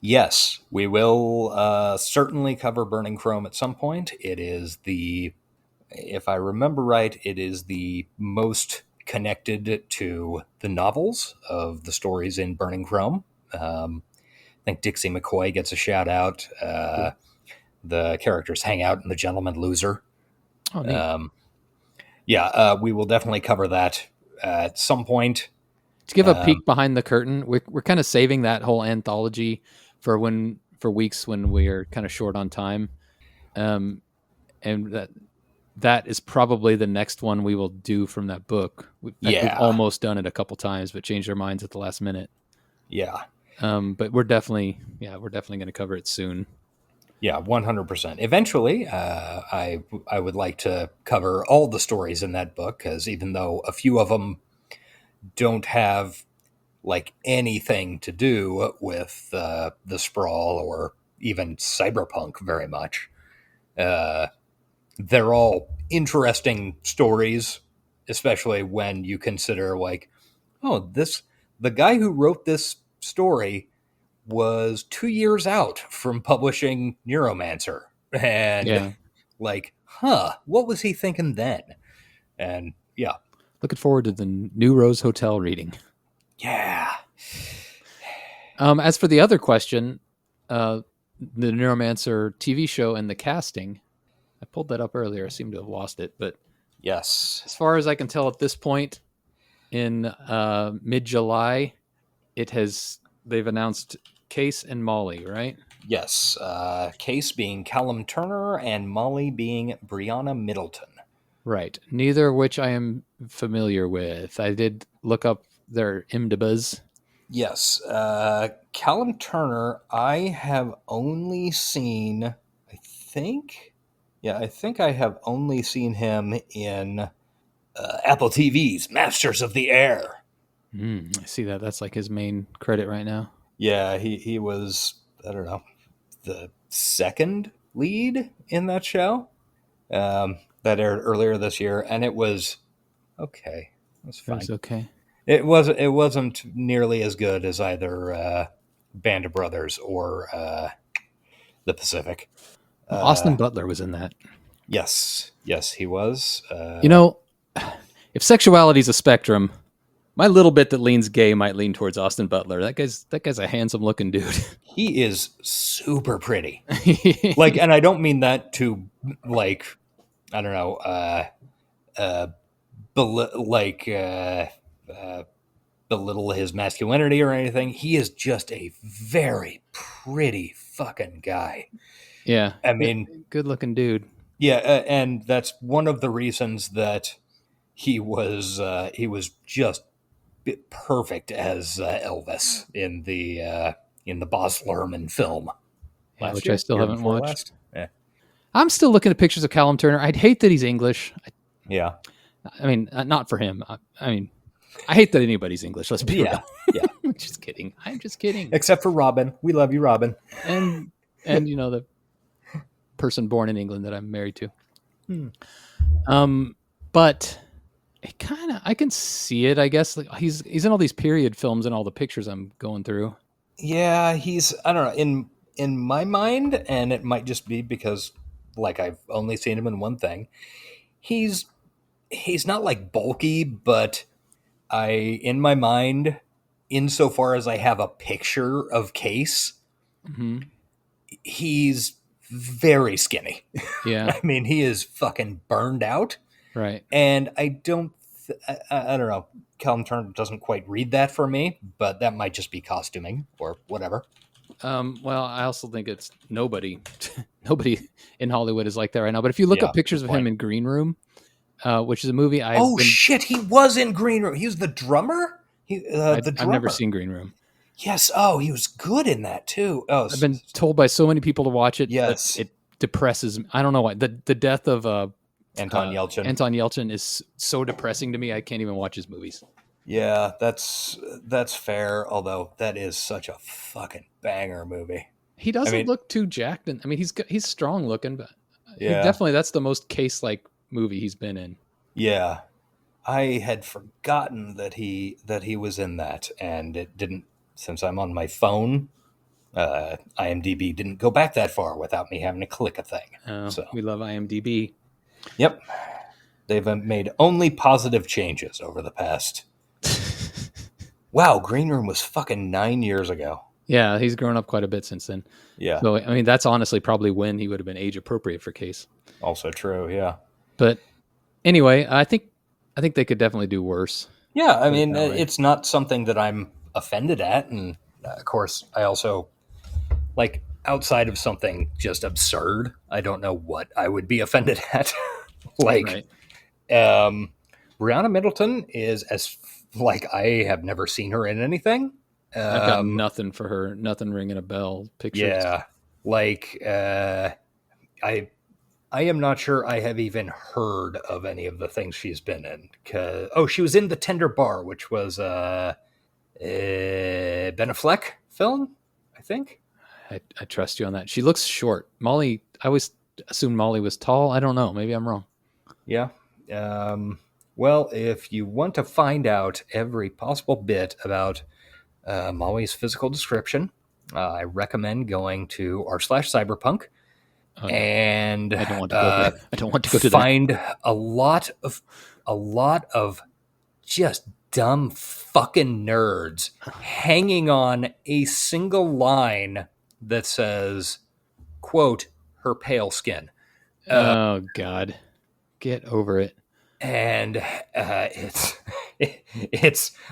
Yes, we will certainly cover Burning Chrome at some point. It is if I remember right, it is the most connected to the novels of the stories in Burning Chrome. I think Dixie McCoy gets a shout out. The characters hang out in The Gentleman Loser. Oh, neat. We will definitely cover that at some point. To give a peek behind the curtain, we're kind of saving that whole anthology for weeks when we're kind of short on time. And that is probably the next one we will do from that book. We've almost done it a couple times, but changed our minds at the last minute. Yeah. But we're definitely going to cover it soon. Yeah, 100%. Eventually, I would like to cover all the stories in that book, because even though a few of them don't have like anything to do with the sprawl or even cyberpunk very much, they're all interesting stories, especially when you consider like, oh, the guy who wrote this story was 2 years out from publishing Neuromancer. And Yeah. like, what was he thinking then? And yeah. Looking forward to the New Rose Hotel reading. Yeah. As for the other question, the Neuromancer TV show and the casting, I pulled that up earlier. I seem to have lost it. But Yes. as far as I can tell at this point in mid-July, they've announced Case and Molly, right? Yes. Case being Callum Turner and Molly being Brianna Middleton. Right. Neither of which I am familiar with. I did look up their IMDb's. Yes. Callum Turner, I have only seen, I think I have only seen him in Apple TV's Masters of the Air. I see that. That's like his main credit right now. Yeah, he was, I don't know, the second lead in that show that aired earlier this year, and it was okay. It was fine. It was okay. It wasn't nearly as good as either Band of Brothers or The Pacific. Austin Butler was in that. Yes, he was. If sexuality is a spectrum, my little bit that leans gay might lean towards Austin Butler. That guy's a handsome looking dude. He is super pretty. Like, and I don't mean that to like, I don't know, belittle his masculinity or anything. He is just a very pretty fucking guy. Yeah, I mean, good looking dude. Yeah, and that's one of the reasons that he was just perfect as Elvis in the Baz Luhrmann film, which I still haven't watched. Last. Yeah. I'm still looking at pictures of Callum Turner. I'd hate that he's English. Yeah. I mean, not for him. I mean, I hate that anybody's English. Let's be real. Yeah. I'm just kidding. Except for Robin. We love you, Robin. And the person born in England that I'm married to. But it kind of, I can see it, I guess. Like he's in all these period films and all the pictures I'm going through. Yeah, I don't know, in my mind, and it might just be because like I've only seen him in one thing. He's not like bulky, but in my mind, insofar as I have a picture of Case, he's very skinny. Yeah. I mean, he is fucking burned out. Right. And I don't know. Callum Turner doesn't quite read that for me, but that might just be costuming or whatever. Well, I also think it's nobody in Hollywood is like that right now. But if you look up pictures of him in Green Room, which is a movie shit, he was in Green Room. He was the drummer? The drummer. I've never seen Green Room. Yes. Oh, he was good in that too. Oh, I've been told by so many people to watch it. Yes. It depresses me. I don't know why. The death of Anton Yelchin. Anton Yelchin is so depressing to me. I can't even watch his movies. Yeah, that's fair. Although that is such a fucking banger movie. He doesn't look too jacked. I mean, he's strong looking, but yeah, definitely that's the most Case-like movie he's been in. Yeah, I had forgotten that he was in that, and it didn't. Since I'm on my phone, IMDb didn't go back that far without me having to click a thing. Oh, so we love IMDb. Yep, they've made only positive changes over the past. Wow, Green Room was fucking 9 years ago. Yeah, he's grown up quite a bit since then. Yeah. So, I mean, that's honestly probably when he would have been age appropriate for Case. Also true, yeah. But anyway, I think they could definitely do worse. Yeah, I mean, it's not something that I'm offended at. And, of course, I also, like, outside of something just absurd, I don't know what I would be offended at. Like, Brianna Middleton is I have never seen her in anything. I've got nothing for her, nothing ringing a bell. Pictures. Yeah, Like, I am not sure I have even heard of any of the things she's been in. She was in The Tender Bar, which was Ben Affleck film, I think. I trust you on that. She looks short. Molly, I always assumed Molly was tall. I don't know. Maybe I'm wrong. Yeah. Well, if you want to find out every possible bit about Molly's physical description, I recommend going to r/cyberpunk. Oh, no. And I don't want to go there. I don't want to go to find a lot of just dumb fucking nerds hanging on a single line that says, quote, her pale skin. Oh God, get over it. And it's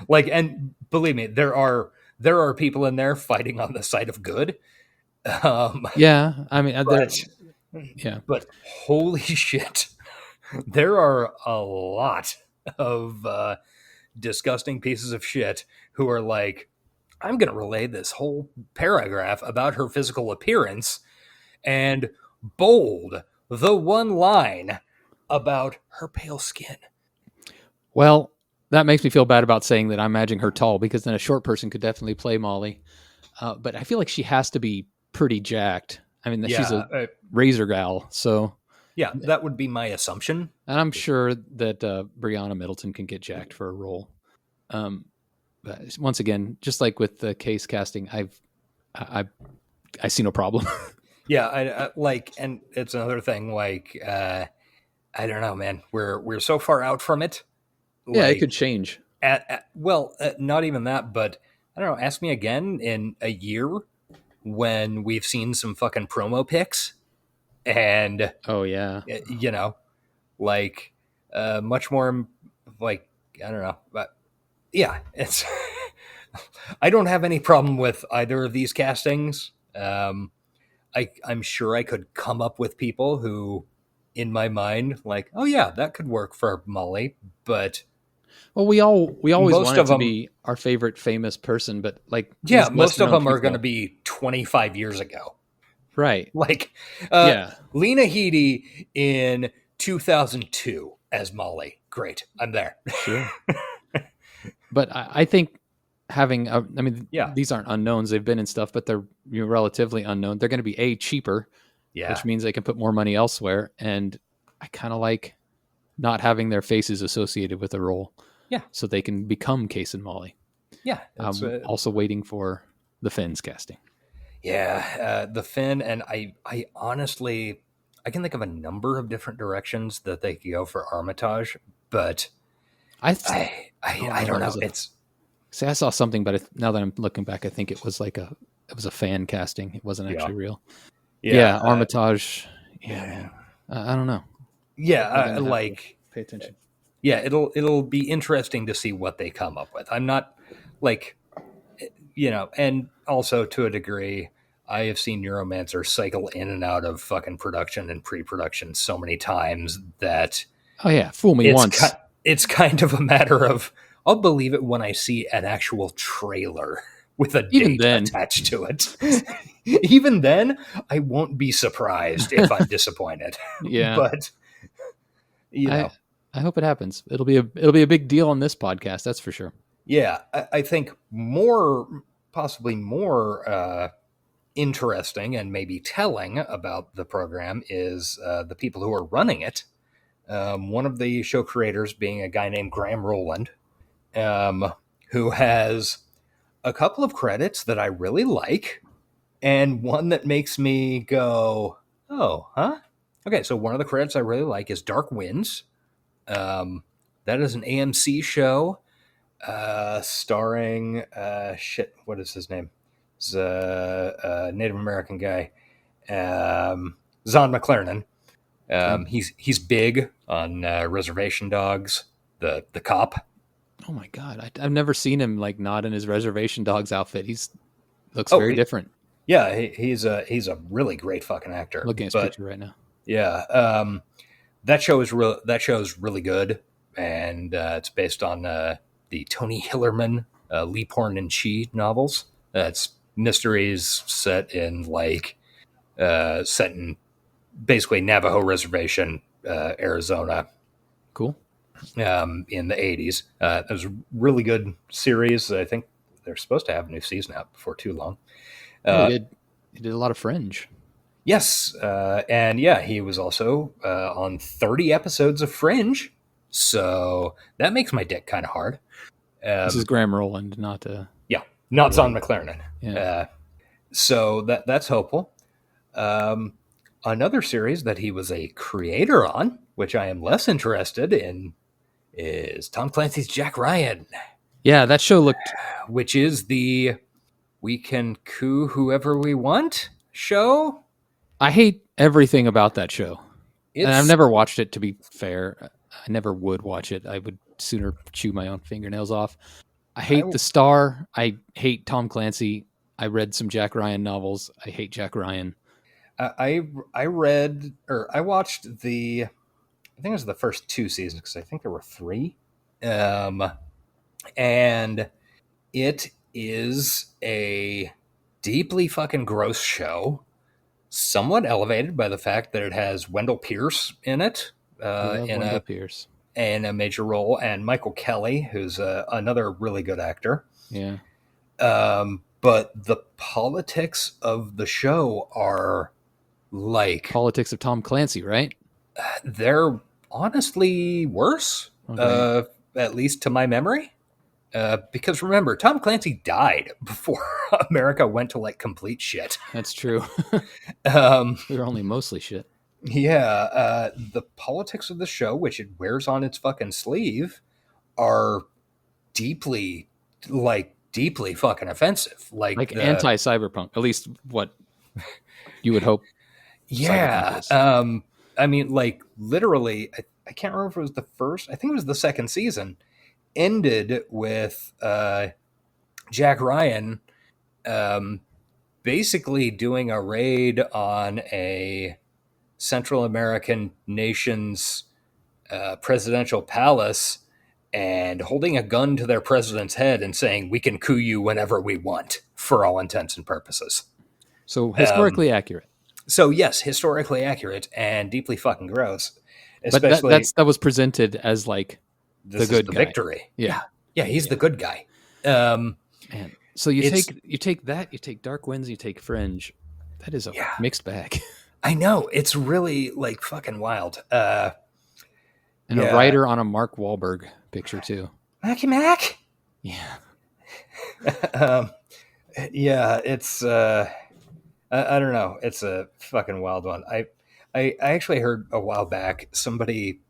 like, and believe me, there are people in there fighting on the side of good. Yeah, I mean, but holy shit, there are a lot of disgusting pieces of shit who are like, I'm going to relay this whole paragraph about her physical appearance and bold the one line about her pale skin. Well, that makes me feel bad about saying that I'm imagining her tall, because then a short person could definitely play Molly. But I feel like she has to be pretty jacked. I mean, she's a razor gal, so yeah, that would be my assumption. And I'm sure that Brianna Middleton can get jacked for a role. But once again, just like with the case casting, I see no problem. Yeah, I like, and it's another thing. Like, I don't know, man. We're so far out from it. Yeah, like, it could change. Not even that, but I don't know. Ask me again in a year when we've seen some fucking promo pics, and oh yeah, you know, like much more like, I don't know, but yeah, it's. I don't have any problem with either of these castings. I'm sure I could come up with people who, in my mind, like, oh yeah, that could work for Molly, but well, we always want it to them, be our favorite famous person, but like, yeah, most of them are going to be 25 years ago, right? Like, Lena Headey in 2002 as Molly, great, I'm there. Sure. But I think having, these aren't unknowns. They've been in stuff, but they're relatively unknown. They're going to be cheaper, which means they can put more money elsewhere. And I kind of like not having their faces associated with a role. Yeah. So they can become Case and Molly. Yeah. I'm also waiting for the Finn's casting. Yeah. The Finn. And I honestly, I can think of a number of different directions that they could go for Armitage, but I don't know. See, I saw something, but now that I'm looking back, I think it was like it was a fan casting. It wasn't actually real. Yeah, Armitage. Man. I don't know. Yeah, pay attention. Yeah, it'll be interesting to see what they come up with. I'm not like, and also to a degree, I have seen Neuromancer cycle in and out of fucking production and pre-production so many times that fool me once. It's kind of a matter of, I'll believe it when I see an actual trailer with a date attached to it. Even then, I won't be surprised if I'm disappointed. Yeah, but I hope it happens. It'll be a big deal on this podcast, that's for sure. Yeah, I think possibly more interesting and maybe telling about the program is the people who are running it. One of the show creators being a guy named Graham Rowland, who has a couple of credits that I really like, and one that makes me go, oh, huh? Okay, so one of the credits I really like is Dark Winds. That is an AMC show starring, what is his name? It's a Native American guy, Zahn McClarnon. He's big on Reservation Dogs, the cop. Oh my God. I've never seen him like not in his Reservation Dogs outfit. Looks very different. Yeah. He's a really great fucking actor. Looking at his picture right now. Yeah. That show is really good. And, it's based on, the Tony Hillerman, Lee Porn and Chi novels. It's mysteries set in like set in basically Navajo Reservation, Arizona, Cool. in the 80s. It was a really good series. I think they're supposed to have a new season out before too long. He did a lot of Fringe. Yes, and yeah, he was also on 30 episodes of Fringe, so that makes my dick kind of hard. This is Graham Rowland, not not Son McLaren. Yeah. So that's hopeful. Another series that he was a creator on, which I am less interested in, is Tom Clancy's Jack Ryan, Yeah, that show looked. which is the we can coup whoever we want show. I hate everything about that show. And I've It's- never watched it, to be fair. I never would watch it. I would sooner chew my own fingernails off. I hate the star. I hate Tom Clancy. I read some Jack Ryan novels. I hate Jack Ryan. I watched I think it was the first 2 seasons, because I think there were 3. And it is a deeply fucking gross show, somewhat elevated by the fact that it has Wendell Pierce in it, Wendell Pierce. in a major role, and Michael Kelly, who's another really good actor. Yeah. But the politics of the show are like Politics of Tom Clancy, right? they're honestly worse, Okay. at least to my memory. Because remember, Tom Clancy died before America went to like complete shit. That's true. We were only mostly shit. Yeah, the politics of the show, which it wears on its fucking sleeve, are deeply fucking offensive. Like Anti-cyberpunk, at least what you would hope. yeah. cyberpunk is. I mean, like literally, I can't remember if it was the first. I think it was the second season. Ended with Jack Ryan basically doing a raid on a Central American nation's presidential palace and holding a gun to their president's head and saying, "We can coup you whenever we want," for all intents and purposes. So historically accurate. So yes, historically accurate and deeply fucking gross. But Especially that was presented as like this the good is the guy. victory. Yeah. Yeah, he's the good guy. Man. So you It's- take that, you take Dark Winds, you take Fringe. That is a mixed bag. I know, it's really like fucking wild. And Yeah. a writer on a Mark Wahlberg picture too. Mackie Mac. Yeah. Yeah, it's I don't know. It's a fucking wild one. I actually heard a while back somebody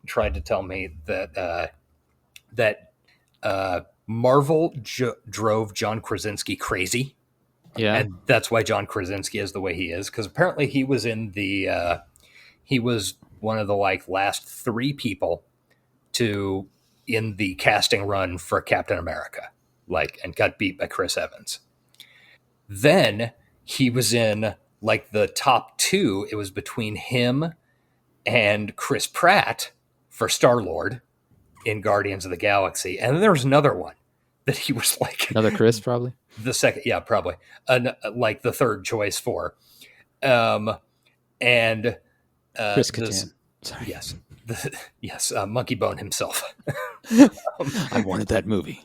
tried to tell me that Marvel drove John Krasinski crazy. Yeah. And that's why John Krasinski is the way he is, because apparently he was in the he was one of the like last 3 people in the casting run for Captain America, like, and got beat by Chris Evans. Then he was in like the top 2. It was between him and Chris Pratt for Star-Lord in Guardians of the Galaxy, and then there was another one that he was like Another Chris, probably. the second, yeah, probably, like the third choice for, and Chris Kattan. Sorry. yes, yes, Monkey Bone himself. I wanted that movie.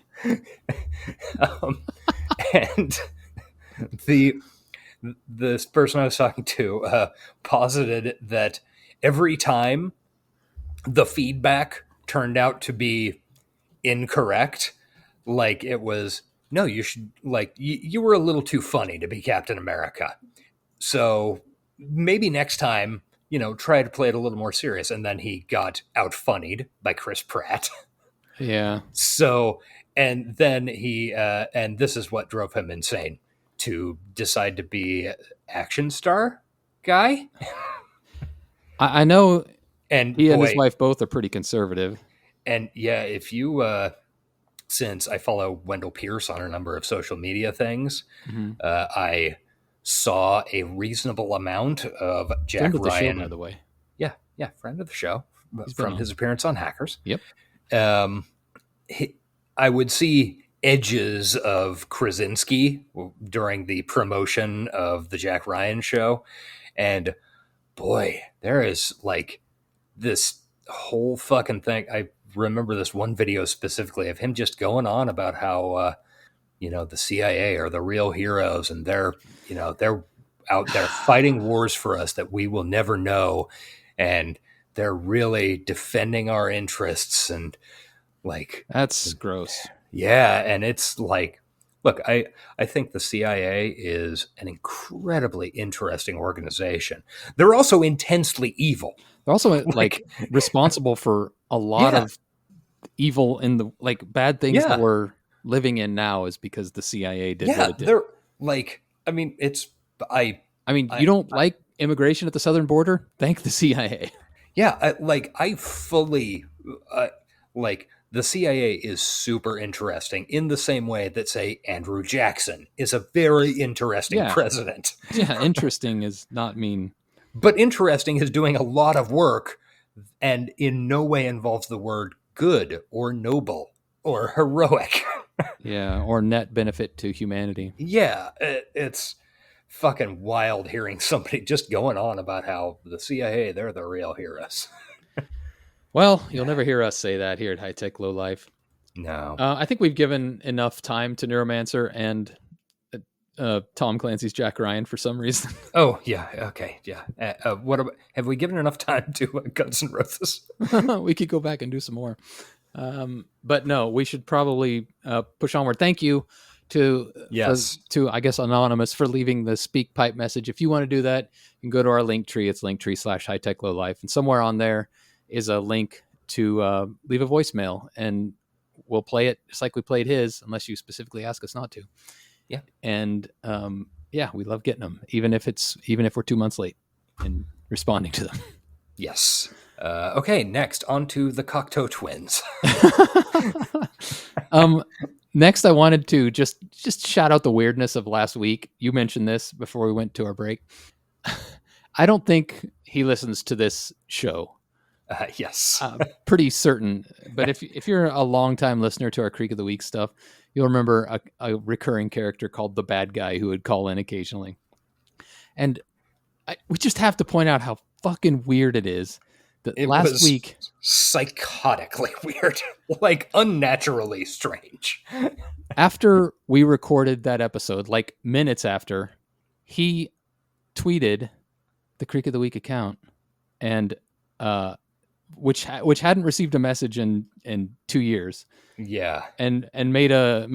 And this person I was talking to posited that every time the feedback turned out to be incorrect, like it was, no, you should, like, you were a little too funny to be Captain America. So maybe next time, try to play it a little more serious. And then he got out-funnied by Chris Pratt. Yeah. So, and then and this is what drove him insane, to decide to be action star guy. I know And he and his wife both are pretty conservative. And yeah, if you, since I follow Wendell Pierce on a number of social media things, I saw a reasonable amount of Jack Friend of the Ryan. show, by the way. Yeah, friend of the show He's from been his appearance on Hackers. Yep. I would see edges of Krasinski during the promotion of the Jack Ryan show. And boy, there is like this whole fucking thing. I remember this one video specifically of him just going on about how, the CIA are the real heroes, and they're out there fighting wars for us that we will never know. And they're really defending our interests. And like, That's gross. yeah. And it's like, look, I think the CIA is an incredibly interesting organization. They're also intensely evil. They're also like responsible for a lot Yeah. of evil in the bad things Yeah. that we're living in now is because the CIA did Yeah, what it did. they're like, I mean, You don't like immigration at the southern border? Thank the CIA. yeah, I fully, the CIA is super interesting in the same way that, say, Andrew Jackson is a very interesting Yeah. president. Yeah, interesting is not mean. But interesting is doing a lot of work and in no way involves the word good or noble or heroic. Yeah, or net benefit to humanity. Yeah, it's fucking wild hearing somebody just going on about how the CIA, they're the real heroes. Well, you'll never hear us say that here at High Tech Low Life. No. I think we've given enough time to Neuromancer and Tom Clancy's Jack Ryan for some reason. Oh, yeah, okay, yeah. What about, have we given enough time to Guns N' Roses? We could go back and do some more. But no, we should probably push onward. Thank you to I guess Anonymous for leaving the speak pipe message. If you want to do that, you can go to our link tree. It's linktree/High Tech Low Life, and somewhere on there is a link to leave a voicemail, and we'll play it just like we played his, unless you specifically ask us not to. Yeah, and we love getting them, even if we're 2 months late in responding to them. Yes. Okay, next on to the Cocteau Twins. Next, I wanted to just shout out the weirdness of last week. You mentioned this before we went to our break. I don't think he listens to this show. Yes. Pretty certain. But if you're a longtime listener to our Creek of the Week stuff, you'll remember a recurring character called the bad guy who would call in occasionally. And we just have to point out how fucking weird it is that last week, psychotically weird, like unnaturally strange. After we recorded that episode, like minutes after, he tweeted the Creek of the Week account, and which hadn't received a message in 2 years. Yeah, and made a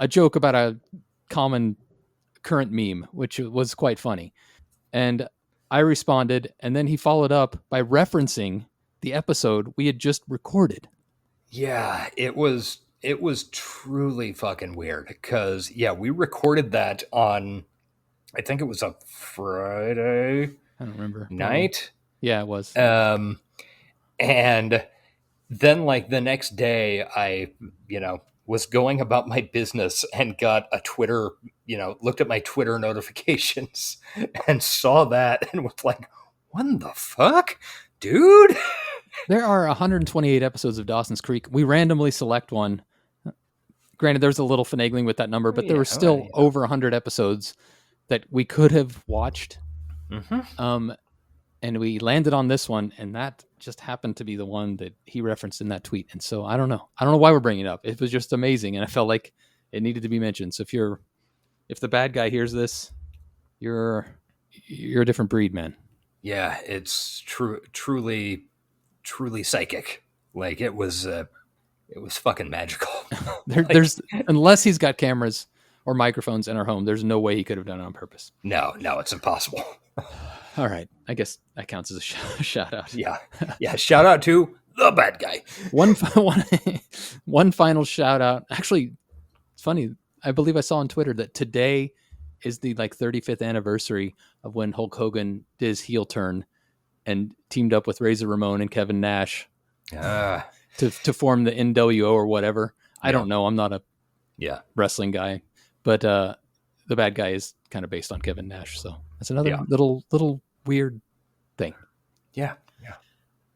joke about a common current meme, which was quite funny, and I responded, and then he followed up by referencing the episode we had just recorded. Yeah, it was truly fucking weird because, we recorded that on, I think it was a Friday. I don't remember. Night? Yeah, it was. And then the next day I, was going about my business and got a Twitter, looked at my Twitter notifications and saw that and was like, what the fuck, dude? There are 128 episodes of Dawson's Creek. We randomly select one. Granted, there's a little finagling with that number, but there were still over 100 episodes that we could have watched. Mm-hmm. And we landed on this one, and that just happened to be the one that he referenced in that tweet. And so I don't know why we're bringing it up. It was just amazing, and I felt like it needed to be mentioned. So if the bad guy hears this, you're a different breed, man. Yeah, it's truly psychic. Like it was fucking magical. There's unless he's got cameras or microphones in our home, there's no way he could have done it on purpose. No, it's impossible. All right, I guess that counts as a shout out. Yeah. Shout out to the bad guy. One final shout out. Actually, it's funny. I believe I saw on Twitter that today is the 35th anniversary of when Hulk Hogan did his heel turn and teamed up with Razor Ramon and Kevin Nash to form the NWO or whatever. I don't know. I'm not a wrestling guy, but the bad guy is kind of based on Kevin Nash. So that's another little weird thing. Yeah.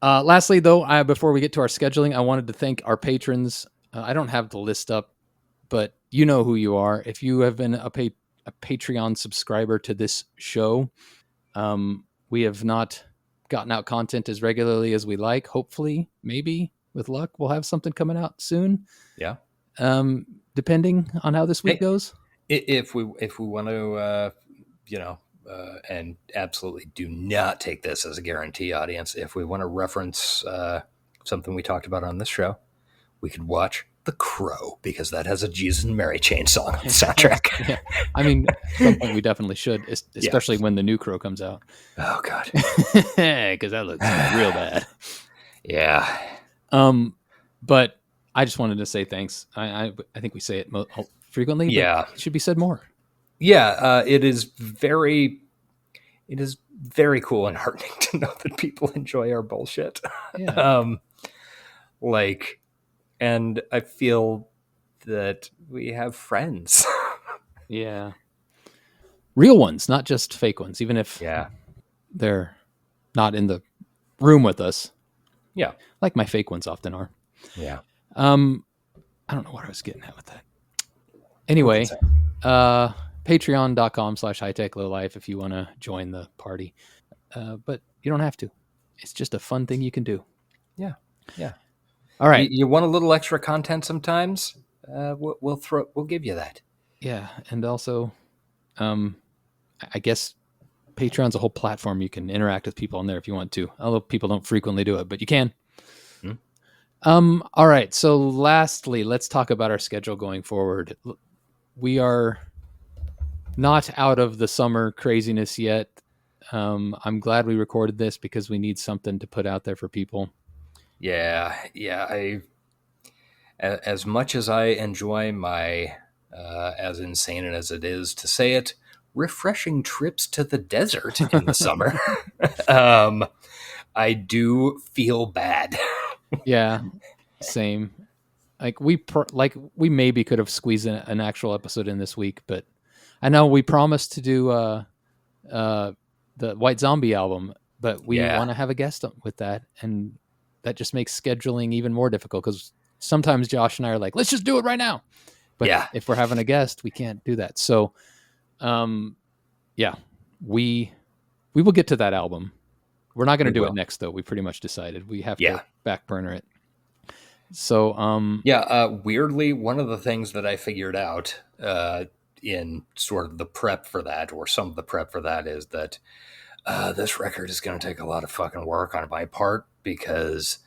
Lastly, though, before we get to our scheduling, I wanted to thank our patrons. I don't have the list up but you know who you are. If you have been a Patreon subscriber to this show, we have not gotten out content as regularly as we like. Hopefully, maybe with luck, we'll have something coming out soon. Yeah. Depending on how this week goes. If we want to, and absolutely do not take this as a guarantee, audience. If we want to reference something we talked about on this show, we could watch The Crow, because that has a Jesus and Mary chain song on the soundtrack. Yeah. I mean, at some point we definitely should, especially when the new Crow comes out. Oh God, because that looks real bad. Yeah. But I just wanted to say thanks. I think we say it frequently. Yeah, it should be said more. Yeah, it is very cool and heartening to know that people enjoy our bullshit. Yeah. And I feel that we have friends. Yeah. Real ones, not just fake ones, even if they're not in the room with us. Yeah. Like my fake ones often are. Yeah. I don't know what I was getting at with that. Anyway, patreon.com/hightechlowlife if you want to join the party. But you don't have to. It's just a fun thing you can do. Yeah. Yeah. All right. You want a little extra content sometimes? We'll give you that. Yeah. And also, I guess Patreon's a whole platform. You can interact with people on there if you want to. Although people don't frequently do it, but you can. All right. So lastly, let's talk about our schedule going forward. We are not out of the summer craziness yet. I'm glad we recorded this because we need something to put out there for people. Yeah. As much as I enjoy my, as insane as it is to say it, refreshing trips to the desert in the summer, I do feel bad. Yeah, same. Like we maybe could have squeezed an actual episode in this week, but I know we promised to do the White Zombie album, but we want to have a guest with that, and that just makes scheduling even more difficult because sometimes Josh and I are like, let's just do it right now. But if we're having a guest, we can't do that. So, we will get to that album. We're not going to do it next, though. We pretty much decided we have to back burner it. So, weirdly, one of the things that I figured out in sort of the prep for that, or some of the prep for that, is that this record is going to take a lot of fucking work on my part, because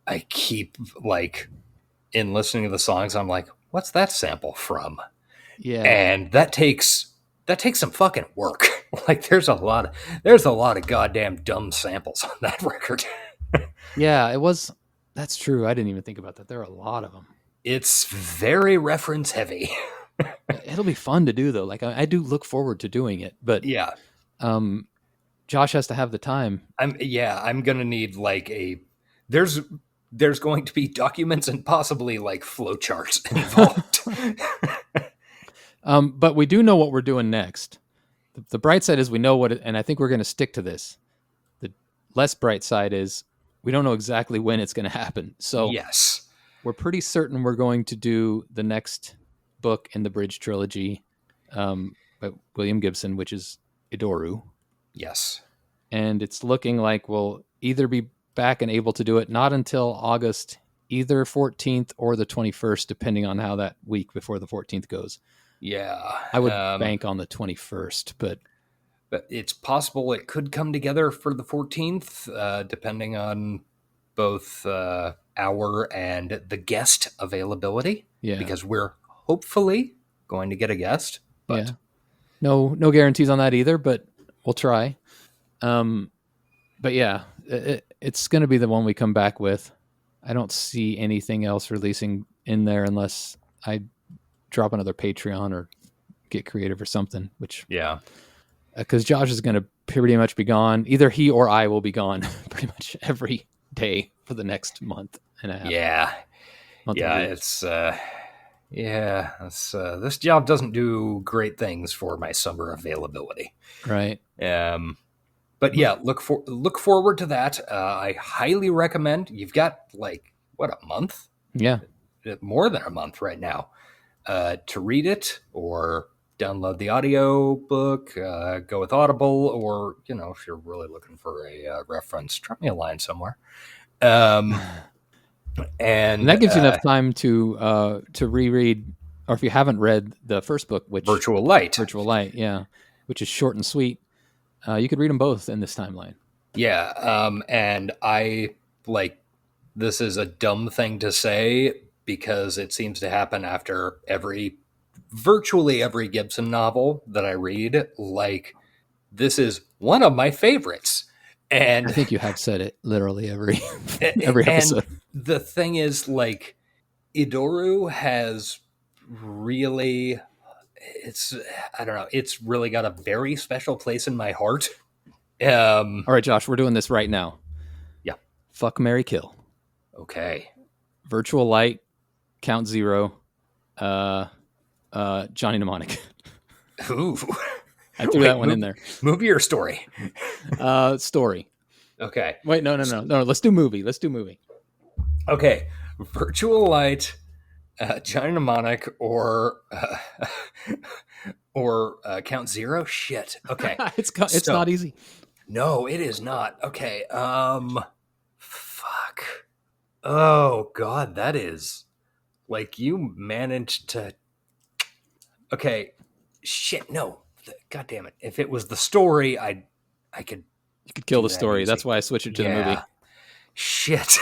I keep, in listening to the songs, I'm like, what's that sample from? Yeah. And that takes some fucking work. There's a lot of goddamn dumb samples on that record. Yeah, that's true. I didn't even think about that. There are a lot of them. It's very reference heavy. It'll be fun to do, though. I do look forward to doing it, but Josh has to have the time. I'm going to need there's going to be documents and possibly flowcharts involved. But we do know what we're doing next. The bright side is we know and I think we're going to stick to this. The less bright side is we don't know exactly when it's going to happen. So yes, we're pretty certain we're going to do the next book in the Bridge trilogy by William Gibson, which is Idoru. Yes. And it's looking like we'll either be back and able to do it not until August, either 14th or the 21st, depending on how that week before the 14th goes. Yeah. I would bank on the 21st, but it's possible it could come together for the 14th, depending on both our and the guest availability. Yeah. Because we're hopefully going to get a guest. But no guarantees on that either, but we'll try. But yeah, it's going to be the one we come back with. I don't see anything else releasing in there unless I drop another Patreon or get creative or something, which because Josh is going to pretty much be gone. Either he or I will be gone pretty much every day for the next month and a half. This job doesn't do great things for my summer availability. Right. But look forward to that. I highly recommend. You've got a month? Yeah. More than a month right now. to read it or download the audio book, go with Audible, or, if you're really looking for a reference, drop me a line somewhere. And that gives you enough time to reread, or if you haven't read the first book, which Virtual Light, yeah, which is short and sweet, you could read them both in this timeline. Yeah, and I this is a dumb thing to say because it seems to happen after virtually every Gibson novel that I read. This is one of my favorites. And I think you have said it literally every episode. And the thing is, Idoru has really, I don't know, it's really got a very special place in my heart. All right, Josh, we're doing this right now. Yeah. Fuck, marry, kill. Okay. Virtual Light, Count Zero, Johnny Mnemonic. Ooh. I threw that one in there. Movie or story? Story. Okay. Wait, no. Let's do movie. Okay. Virtual Light, Johnny Mnemonic, or Count Zero. Shit. Okay. It's not easy. No, it is not. Okay. Fuck. Oh God, that is you managed to. Okay. Shit. No. God damn it. If it was the story, I could. You could kill the story. That's why I switched it to the movie. Shit.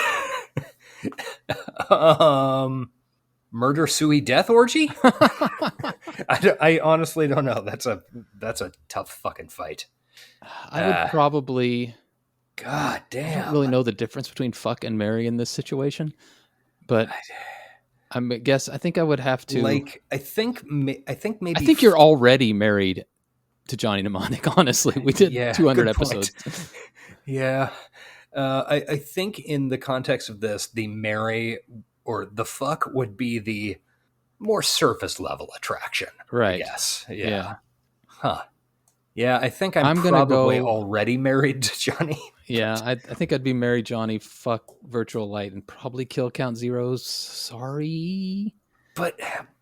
Murder, Suey, Death Orgy? I honestly don't know. That's a tough fucking fight. I would probably. God damn. I don't really know the difference between fuck and marry in this situation, but I think I would have to. I think maybe. I think you're already married to Johnny Mnemonic. Honestly, we did 200 episodes. Yeah. I think in the context of this, the marry or the fuck would be the more surface level attraction. Right. Yes. Yeah. Huh. Yeah, I think I'm gonna probably go already married to Johnny. Yeah, I think I'd be marry Johnny, fuck Virtual Light, and probably kill Count Zero's. Sorry. But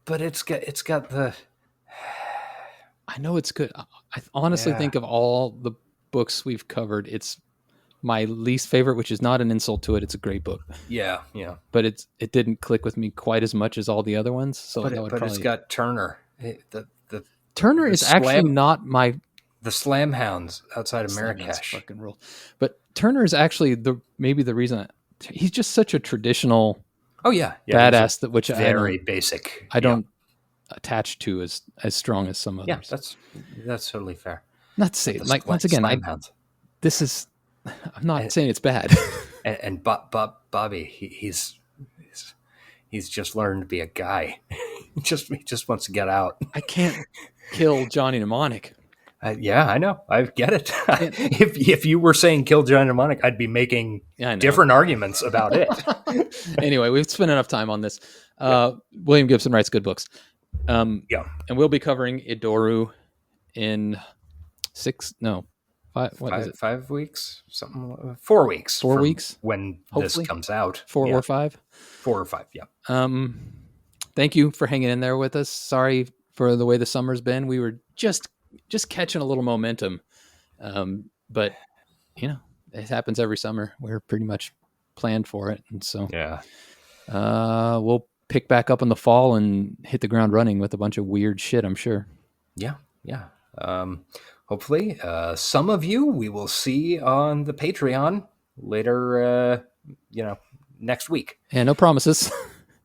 it's got the... I know it's good. I honestly think of all the books we've covered, it's my least favorite, which is not an insult to it. It's a great book. Yeah. But it didn't click with me quite as much as all the other ones. So it's got Turner. Turner is actually not my... The Slam Hounds outside of Marrakesh. Fucking rule. But Turner is actually maybe the reason he's just such a traditional badass which very basic. I don't attach to as strong as some others. Yeah, that's totally fair. Not to say once again, I'm not saying it's bad. and Bobby, he's just learned to be a guy. he just wants to get out. I can't kill Johnny Mnemonic. Yeah, I know. I get it. If you were saying kill Johnny Mnemonic, I'd be making different arguments about it. Anyway, we've spent enough time on this. William Gibson writes good books. And we'll be covering Idoru in 5 weeks? 4 weeks. 4 weeks? When hopefully this comes out. 4 or 5? 4 or 5, yeah. Thank you for hanging in there with us. Sorry for the way the summer's been. We were just catching a little momentum. But, it happens every summer. We're pretty much planned for it. And so we'll pick back up in the fall and hit the ground running with a bunch of weird shit, I'm sure. Yeah. Hopefully, some of you we will see on the Patreon later, next week. Yeah, no promises.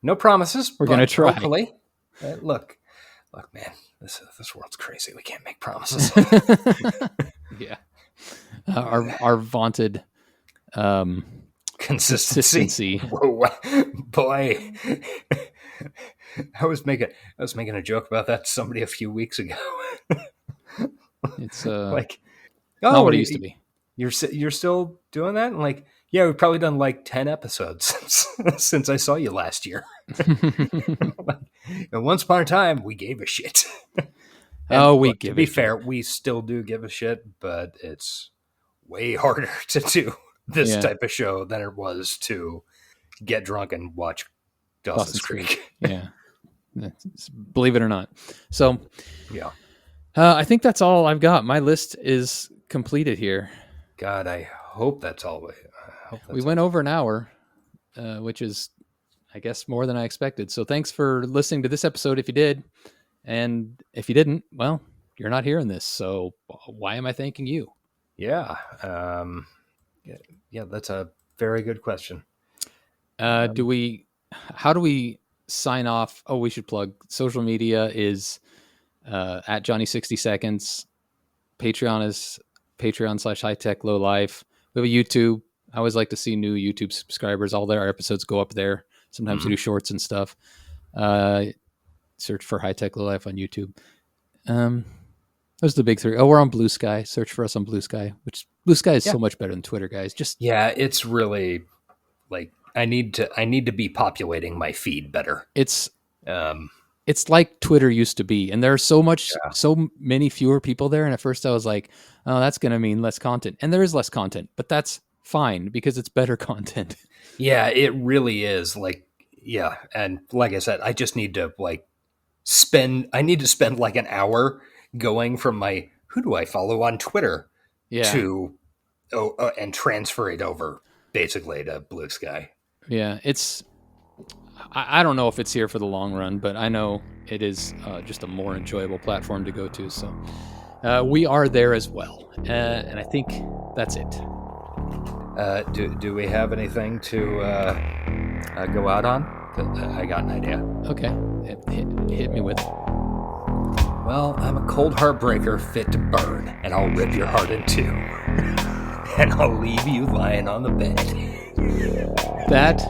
No promises. We're going to try. Hopefully. Look, man, this world's crazy. We can't make promises. Yeah. Our vaunted consistency. Whoa, boy. I was making a joke about that to somebody a few weeks ago. It's not what it used to be. You're still doing that? And we've probably done 10 episodes since I saw you last year. And once upon a time, we gave a shit. To be fair, we still do give a shit, but it's way harder to do this type of show than it was to get drunk and watch Dawson's Creek. Yeah. Believe it or not. So, Yeah. I think that's all I've got. My list is completed here. God, I hope that's all. We went over an hour, which is, I guess, more than I expected. So thanks for listening to this episode if you did. And if you didn't, well, you're not hearing this. So why am I thanking you? Yeah. Yeah, that's a very good question. How do we sign off? Oh, we should plug social media is at Johnny 60 Seconds. Patreon is Patreon/hightechlowlife. We have a YouTube. I always like to see new YouTube subscribers. All their episodes go up there. Sometimes we do shorts and stuff. Search for High Tech Low Life on YouTube. Those are the big three. Oh, we're on Blue Sky. Search for us on Blue Sky, which Blue Sky is so much better than Twitter, guys. It's really like I need to be populating my feed better. It's like Twitter used to be, and there are so many fewer people there. And at first I was like, oh, that's going to mean less content. And there is less content, but that's fine because it's better content. Yeah, it really is. And like I said, I just need to spend like an hour going from my, who do I follow on Twitter to, and transfer it over basically to Blue Sky. Yeah. I don't know if it's here for the long run, but I know it is just a more enjoyable platform to go to. So we are there as well. And I think that's it. Do we have anything to go out on? I got an idea. Okay. Hit me with it. Well, I'm a cold heartbreaker fit to burn, and I'll rip your heart in two. And I'll leave you lying on the bed. That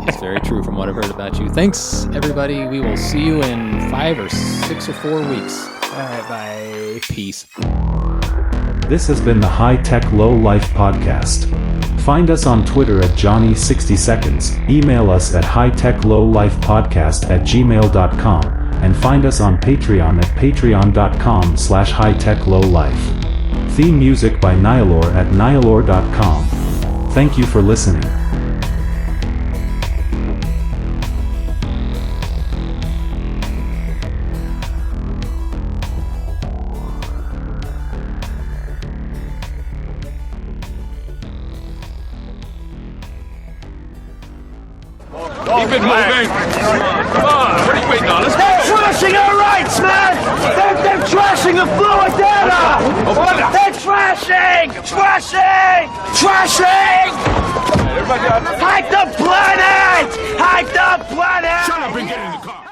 is very true from what I've heard about you. Thanks, everybody. We will see you in 5 or 6 or 4 weeks. All right, bye. Peace. This has been the High Tech Low Life podcast. Find us on Twitter at Johnny60seconds, email us at hightechlowlifepodcast@gmail.com, and find us on Patreon at patreon.com/hightechlowlife. Theme music by Nihilor at nihilor.com. Thank you for listening. Keep it moving. Come on, what are you waiting on? Let's go. They're trashing our rights, man! They're trashing the fluid data! They're trashing! Hype the planet! Hype the planet! Shut up and get in the car.